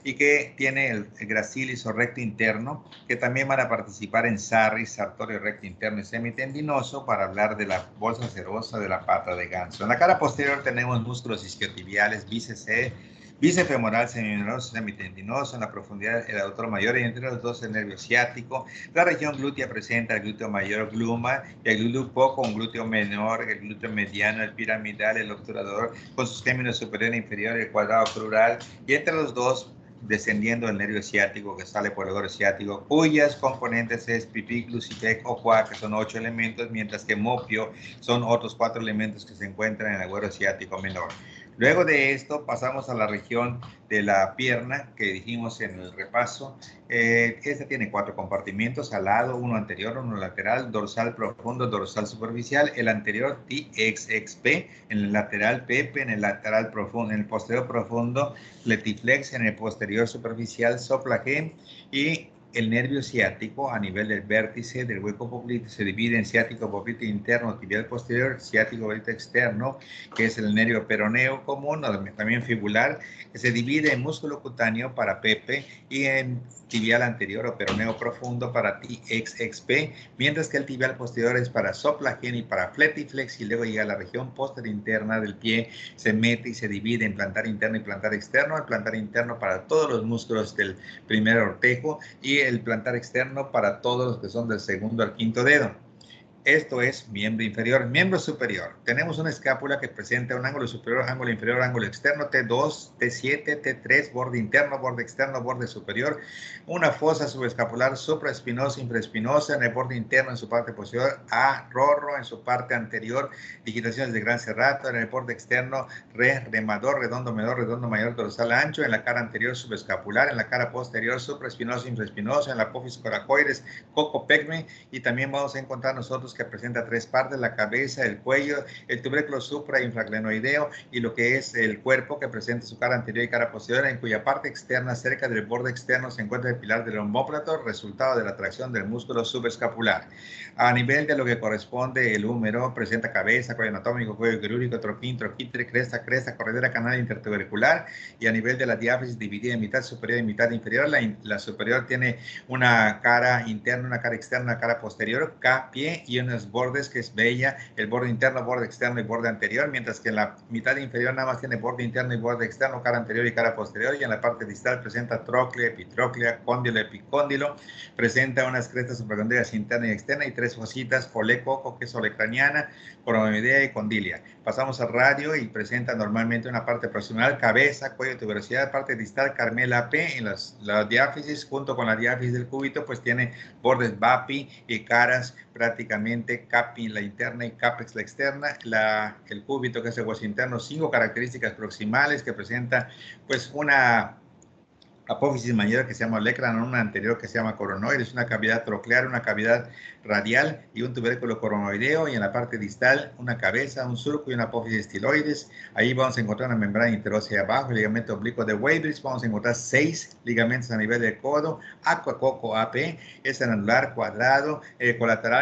y que tiene el gracilis o recto interno, que también van a participar en sarris, sartorio recto interno y semitendinoso, para hablar de la bolsa serosa de la pata de ganso. En la cara posterior tenemos músculos isquiotibiales, bíceps femoral, semimenoso, semitendinoso, en la profundidad el aductor mayor y entre los dos el nervio ciático. La región glútea presenta el glúteo mayor, gluma, y el glúteo poco, un glúteo menor, el glúteo mediano, el piramidal, el obturador, con sus términos superior e inferior, el cuadrado crural, y entre los dos descendiendo el nervio ciático que sale por el agoro ciático, cuyas componentes es pipí, glucitec o cuá, que son 8 elementos, mientras que mopio son otros 4 elementos que se encuentran en el agoro ciático menor. Luego de esto pasamos a la región de la pierna que dijimos en el repaso. Esta tiene 4 compartimientos: al lado, uno anterior, uno lateral, dorsal profundo, dorsal superficial, el anterior TXXP, en el lateral Pepe, en el lateral profundo, en el posterior profundo Letiflex, en el posterior superficial Sopla G, y el nervio ciático a nivel del vértice del hueco popliteo se divide en ciático popliteo interno, tibial posterior, ciático popliteo externo, que es el nervio peroneo común, o también fibular, que se divide en músculo cutáneo para PP y en tibial anterior o peroneo profundo para TXXP, mientras que el tibial posterior es para soplagen y para fletiflex, y luego llega a la región posterior interna del pie, se mete y se divide en plantar interno y plantar externo. El plantar interno para todos los músculos del primer ortejo y el plantar externo para todos los que son del segundo al quinto dedo. Esto es miembro inferior. Miembro superior. Tenemos una escápula que presenta un ángulo superior, ángulo inferior, ángulo externo, T2, T7, T3, borde interno, borde externo, borde superior. Una fosa subescapular supraespinosa, infraespinosa en el borde interno en su parte posterior, A, rorro en su parte anterior, digitaciones de gran cerrato, en el borde externo, remador, redondo mayor, dorsal ancho, en la cara anterior subescapular, en la cara posterior supraespinosa, infraespinosa, en la apófisis coracoides, cocopecme, y también vamos a encontrar nosotros que presenta tres partes: la cabeza, el cuello, el tubérculo suprainfraglenoideo y lo que es el cuerpo, que presenta su cara anterior y cara posterior, en cuya parte externa, cerca del borde externo, se encuentra el pilar del omóplato, resultado de la tracción del músculo subescapular. A nivel de lo que corresponde el húmero, presenta cabeza, cuello anatómico, cuello quirúrgico, troquín, troquitre, cresta, corredera canal intertubercular, y a nivel de la diáfisis dividida en mitad superior y mitad inferior. La superior tiene una cara interna, una cara externa, una cara posterior, pie, y unos bordes que es bella, el borde interno, borde externo y borde anterior, mientras que en la mitad inferior nada más tiene borde interno y borde externo, cara anterior y cara posterior, y en la parte distal presenta tróclea, epitróclea, cóndilo, epicóndilo, presenta unas crestas supracondílicas interna y externa y tres fositas, folecoco, que es olecraniana, coronoidea y condilia. Pasamos al radio y presenta normalmente una parte proximal, cabeza, cuello, tuberosidad, parte distal, carmela P, en la diáfisis, junto con la diáfisis del cúbito, pues tiene bordes VAPI y caras prácticamente capi la interna y capex la externa. El cúbito, que es el hueso interno, 5 características proximales que presenta pues una apófisis mayor que se llama olecranon, una anterior que se llama coronoides, una cavidad troclear, una cavidad radial y un tubérculo coronoideo, y en la parte distal una cabeza, un surco y una apófisis estiloides. Ahí vamos a encontrar una membrana interósea abajo, el ligamento oblicuo de Weber. Vamos a encontrar 6 ligamentos a nivel del codo, aquacoco AP, es el anular cuadrado,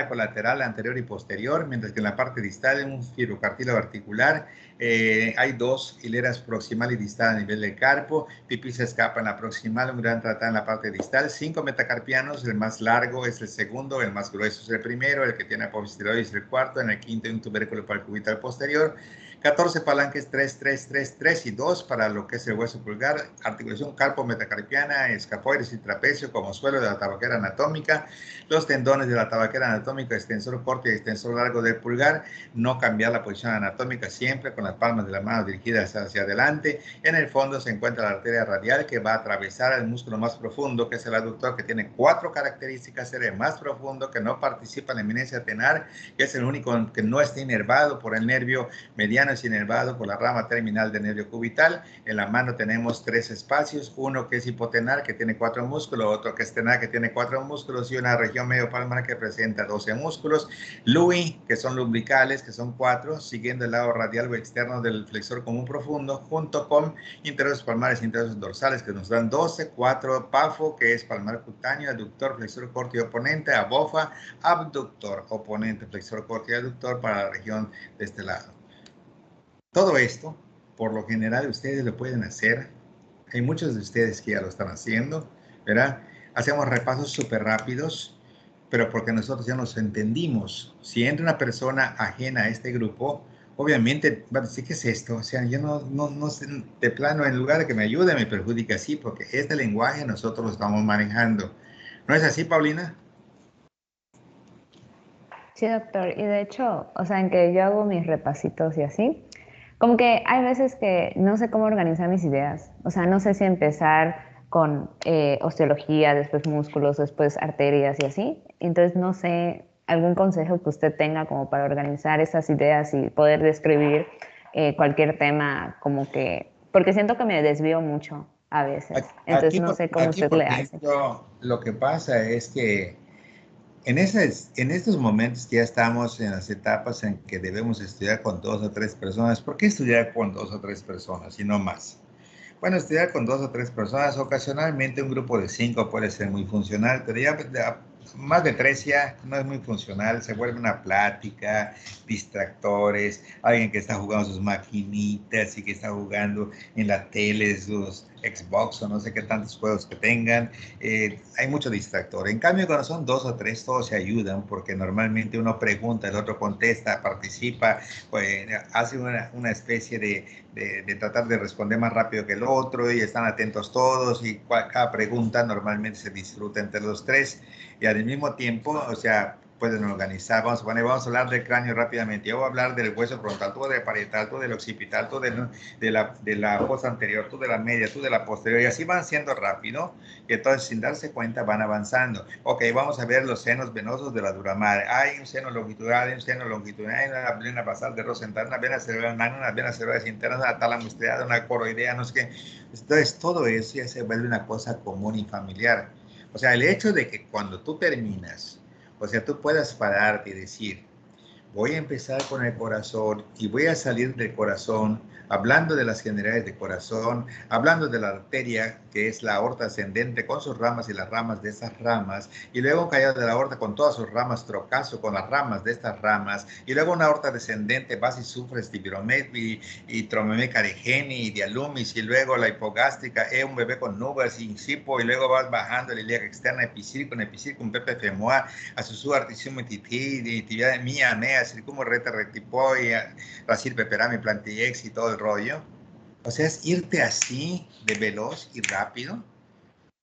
colateral, anterior y posterior, mientras que en la parte distal un fibrocartílago articular. Hay 2 hileras proximal y distal a nivel del carpo, pipí se escapa en la proximal, un gran tratado en la parte distal, 5 metacarpianos, el más largo es el segundo, el más grueso es el primero, el que tiene apófisis estiloides es el cuarto, en el quinto un tubérculo palcubital posterior, 14 palanques, 3 y 2 para lo que es el hueso pulgar, articulación carpo-metacarpiana, escafoides y trapecio como suelo de la tabaquera anatómica, los tendones de la tabaquera anatómica, extensor corto y extensor largo del pulgar, no cambiar la posición anatómica, siempre con las palmas de la mano dirigidas hacia adelante. En el fondo se encuentra la arteria radial, que va a atravesar el músculo más profundo, que es el aductor, que tiene 4 características: el más profundo, que no participa en la eminencia tenar, que es el único que no está inervado por el nervio mediano, es inervado por la rama terminal del nervio cubital. En la mano tenemos 3 espacios, uno que es hipotenar, que tiene 4 músculos, otro que es tenar, que tiene 4 músculos, y una región medio palmar que presenta 12 músculos. Lui, que son lumbricales, que son 4, siguiendo el lado radial o externo del flexor común profundo, junto con interosseos palmares e interosseos dorsales, que nos dan 12, 4, pafo, que es palmar cutáneo, aductor, flexor corto y oponente, abofa, abductor, oponente, flexor corto y aductor para la región de este lado. Todo esto, por lo general, ustedes lo pueden hacer. Hay muchos de ustedes que ya lo están haciendo, ¿verdad? Hacemos repasos súper rápidos, pero porque nosotros ya nos entendimos. Si entra una persona ajena a este grupo, obviamente va a decir, ¿qué es esto? O sea, yo no sé, de plano, en lugar de que me ayude, me perjudica así, porque este lenguaje nosotros lo estamos manejando. ¿No es así, Paulina? Sí, doctor. Y de hecho, o sea, en que yo hago mis repasitos y así, como que hay veces que no sé cómo organizar mis ideas. O sea, no sé si empezar con osteología, después músculos, después arterias y así. Entonces, no sé, algún consejo que usted tenga como para organizar esas ideas y poder describir cualquier tema, como que, porque siento que me desvío mucho a veces. Entonces, no sé cómo usted le hace. Lo que pasa es que en estos momentos que ya estamos en las etapas en que debemos estudiar con 2 o 3 personas. ¿Por qué estudiar con 2 o 3 personas y no más? Bueno, estudiar con 2 o 3 personas, ocasionalmente un grupo de 5 puede ser muy funcional, pero ya más de 3 ya no es muy funcional, se vuelve una plática, distractores, alguien que está jugando sus maquinitas y que está jugando en la tele sus Xbox o no sé qué tantos juegos que tengan, hay mucho distractor. En cambio, cuando son 2 o 3, todos se ayudan porque normalmente uno pregunta, el otro contesta, participa, pues, hace una especie de tratar de responder más rápido que el otro y están atentos todos y cada pregunta normalmente se disfruta entre los 3 y al mismo tiempo, o sea, pueden organizar, vamos a hablar del cráneo rápidamente, yo voy a hablar del hueso frontal, tú del parietal, tú del occipital, tú de la fosa anterior, tú de la media, tú de la posterior, y así van siendo rápido, y entonces sin darse cuenta van avanzando. Ok, vamos a ver los senos venosos de la dura madre. Hay un seno longitudinal, hay un seno longitudinal, hay una vena basal de rosental, una vena cerebral magna, una vena cerebral interna, una tálamo estriada, una coroidea, no sé qué. Entonces todo eso ya se vuelve una cosa común y familiar. O sea, el hecho de que cuando tú terminas, o sea, tú puedas pararte y decir, voy a empezar con el corazón y voy a salir del corazón hablando de las generalidades del corazón, hablando de la arteria que es la aorta ascendente con sus ramas y las ramas de esas ramas, y luego un callado de la aorta con todas sus ramas, trocazo con las ramas de estas ramas, y luego una aorta descendente, basi, sufres, tibiromet y tromeme carigeni y dialumis, y luego la hipogástrica, un bebé con nubes y incipo, y luego vas bajando la ilíaca externa, epicircum, pepe femoa, a su articium titi, tibia de mía, nea, circumo reta rectipoia, racil peperami, plantillex y todo el rollo. O sea, es irte así de veloz y rápido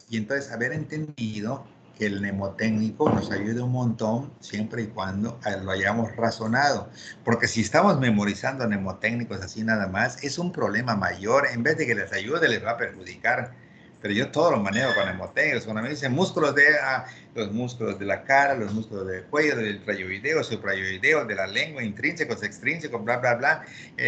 y entonces haber entendido que el mnemotécnico nos ayuda un montón siempre y cuando lo hayamos razonado. Porque si estamos memorizando mnemotécnicos así nada más, es un problema mayor. En vez de que les ayude, les va a perjudicar. Pero yo todo lo manejo con mnemotécnicos. Cuando me dicen músculos los músculos de la cara, los músculos del cuello, del trayoideo, suprayoideo, de la lengua, intrínsecos, extrínsecos, bla, bla, bla.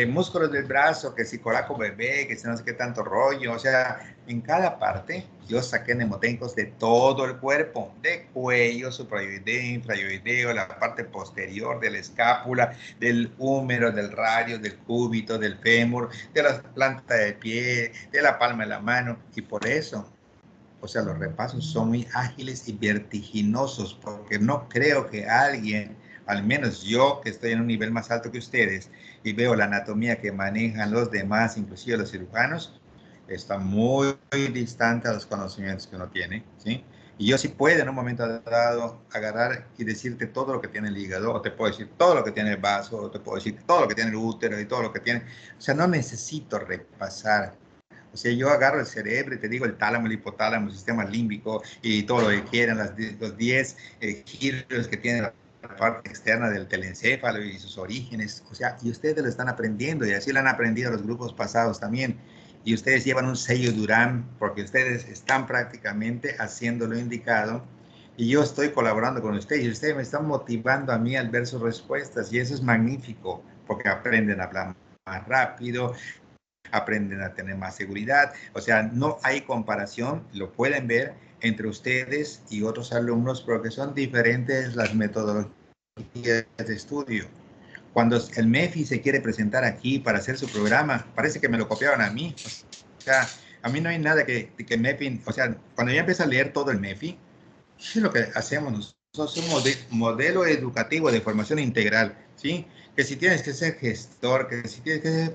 Músculos del brazo, que si coraco bebé, que si no sé qué tanto rollo. O sea, en cada parte yo saqué mnemotécnicos de todo el cuerpo, de cuello, suprayoideo, infrayoideo, la parte posterior de la escápula, del húmero, del radio, del cúbito, del fémur, de la planta del pie, de la palma de la mano. Y por eso, o sea, los repasos son muy ágiles y vertiginosos, porque no creo que alguien, al menos yo que estoy en un nivel más alto que ustedes y veo la anatomía que manejan los demás, inclusive los cirujanos, está muy distante a los conocimientos que uno tiene, ¿sí? Y yo sí puedo en un momento dado agarrar y decirte todo lo que tiene el hígado, o te puedo decir todo lo que tiene el vaso, o te puedo decir todo lo que tiene el útero y todo lo que tiene. O sea, no necesito repasar. O sea, yo agarro el cerebro y te digo el tálamo, el hipotálamo, el sistema límbico y todo lo que quieran, los 10 giros que tiene la parte externa del telencéfalo y sus orígenes. O sea, y ustedes lo están aprendiendo y así lo han aprendido los grupos pasados también. Y ustedes llevan un sello Durán porque ustedes están prácticamente haciendo lo indicado y yo estoy colaborando con ustedes y ustedes me están motivando a mí al ver sus respuestas y eso es magnífico porque aprenden a hablar más rápido, aprenden a tener más seguridad. O sea, no hay comparación, lo pueden ver entre ustedes y otros alumnos porque son diferentes las metodologías de estudio. Cuando el MEFI se quiere presentar aquí para hacer su programa, parece que me lo copiaron a mí. O sea, a mí no hay nada que MEFI, o sea, cuando ya empieza a leer todo el MEFI, es lo que hacemos nosotros, somos un modelo educativo de formación integral, ¿sí? Que si tienes que ser gestor, que si tienes que ser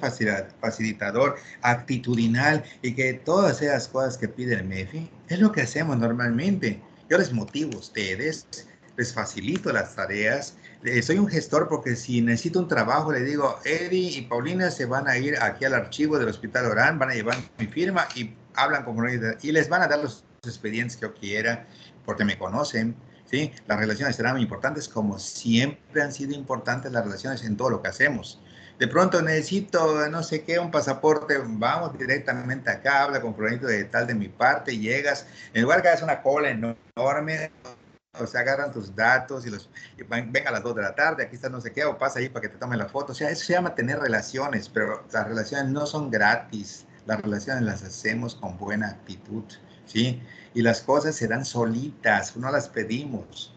facilitador, actitudinal y que todas esas cosas que pide el MEFI, es lo que hacemos normalmente. Yo les motivo a ustedes, les facilito las tareas, soy un gestor porque si necesito un trabajo le digo, Eddie y Paulina se van a ir aquí al archivo del Hospital Orán, van a llevar mi firma y hablan con y les van a dar los expedientes que yo quiera porque me conocen, ¿sí? Las relaciones serán muy importantes como siempre han sido importantes las relaciones en todo lo que hacemos. De pronto necesito, no sé qué, un pasaporte, vamos directamente acá, habla con fulanito de tal de mi parte, llegas, en lugar que hagas una cola enorme, o sea, agarran tus datos y venga a las 2 de la tarde, aquí está no sé qué, o pasa ahí para que te tomen la foto. O sea, eso se llama tener relaciones, pero las relaciones no son gratis. Las relaciones las hacemos con buena actitud, ¿sí? Y las cosas se dan solitas, no las pedimos.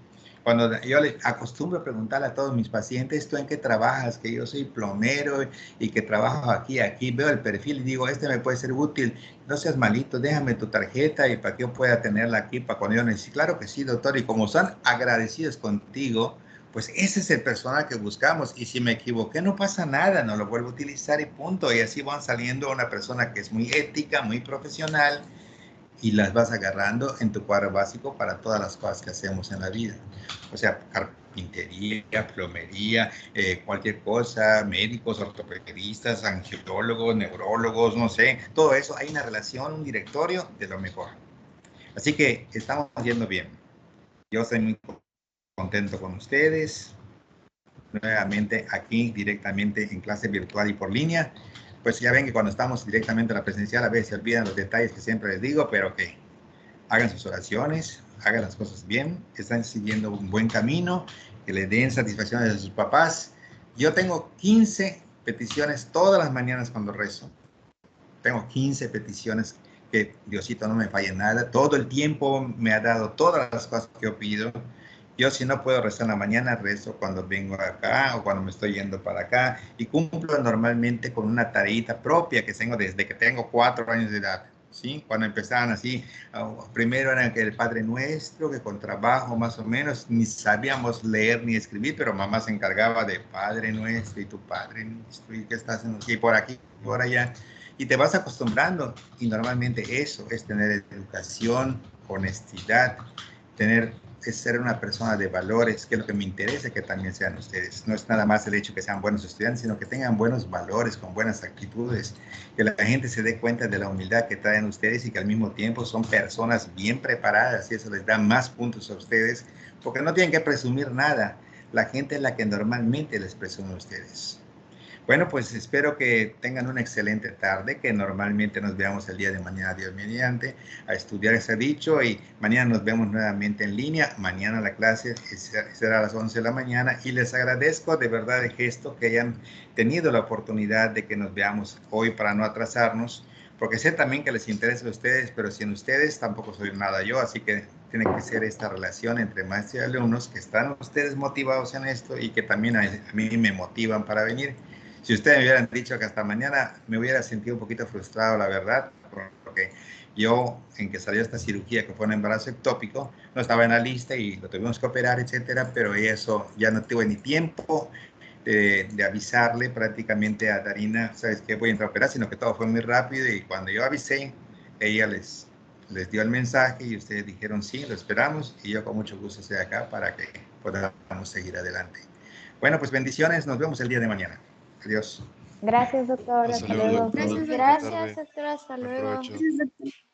Cuando yo le acostumbro a preguntarle a todos mis pacientes, ¿tú en qué trabajas? Que yo soy plomero y que trabajo aquí, veo el perfil y digo, este me puede ser útil, no seas malito, déjame tu tarjeta y para que yo pueda tenerla aquí para cuando yo necesite. Claro que sí, doctor, y como son agradecidos contigo, pues ese es el personal que buscamos, y si me equivoqué no pasa nada, no lo vuelvo a utilizar y punto, y así van saliendo una persona que es muy ética, muy profesional, y las vas agarrando en tu cuadro básico para todas las cosas que hacemos en la vida. O sea, carpintería, plomería, cualquier cosa, médicos, ortopedistas, angiólogos, neurólogos, no sé, todo eso, hay una relación, un directorio de lo mejor. Así que estamos yendo bien. Yo estoy muy contento con ustedes. Nuevamente aquí directamente en clase virtual y por línea. Pues ya ven que cuando estamos directamente en la presencial a veces se olvidan los detalles que siempre les digo, pero que hagan sus oraciones, hagan las cosas bien, están siguiendo un buen camino, que le den satisfacciones a sus papás. Yo tengo 15 peticiones todas las mañanas cuando rezo. Tengo 15 peticiones, que Diosito no me falle nada. Todo el tiempo me ha dado todas las cosas que yo pido. Yo si no puedo rezar en la mañana, rezo cuando vengo acá o cuando me estoy yendo para acá, y cumplo normalmente con una tareita propia que tengo desde que tengo 4 años de edad. ¿Sí? Cuando empezaban así, primero era el Padre Nuestro, que con trabajo más o menos ni sabíamos leer ni escribir, pero mamá se encargaba de Padre Nuestro y tu Padre Nuestro y que estás en aquí, por aquí, por allá, y te vas acostumbrando, y normalmente eso es tener educación, honestidad, es ser una persona de valores, que es lo que me interesa que también sean ustedes. No es nada más el hecho que sean buenos estudiantes, sino que tengan buenos valores, con buenas actitudes, que la gente se dé cuenta de la humildad que traen ustedes y que al mismo tiempo son personas bien preparadas, y eso les da más puntos a ustedes, porque no tienen que presumir nada. La gente es la que normalmente les presume a ustedes. Bueno, pues espero que tengan una excelente tarde, que normalmente nos veamos el día de mañana, Dios mediante, a estudiar ese dicho, y mañana nos vemos nuevamente en línea. Mañana la clase será a las 11 de la mañana, y les agradezco de verdad el gesto que hayan tenido la oportunidad de que nos veamos hoy para no atrasarnos, porque sé también que les interesa a ustedes, pero sin ustedes tampoco soy nada yo, así que tiene que ser esta relación entre maestros y alumnos, que están ustedes motivados en esto y que también a mí me motivan para venir. Si ustedes me hubieran dicho que hasta mañana, me hubiera sentido un poquito frustrado, la verdad, porque yo, en que salió esta cirugía, que fue un embarazo ectópico, no estaba en la lista y lo tuvimos que operar, etcétera, pero eso ya no tuve ni tiempo de avisarle prácticamente a Darina, ¿sabes qué? Voy a entrar a operar, sino que todo fue muy rápido, y cuando yo avisé, ella les dio el mensaje y ustedes dijeron sí, lo esperamos, y yo con mucho gusto estoy acá para que podamos seguir adelante. Bueno, pues bendiciones, nos vemos el día de mañana. Adiós. Gracias, doctor. Hasta Hasta luego, luego. doctor. Gracias, Buena Gracias, tarde. doctora. Hasta Buen luego. provecho. Gracias, doctor.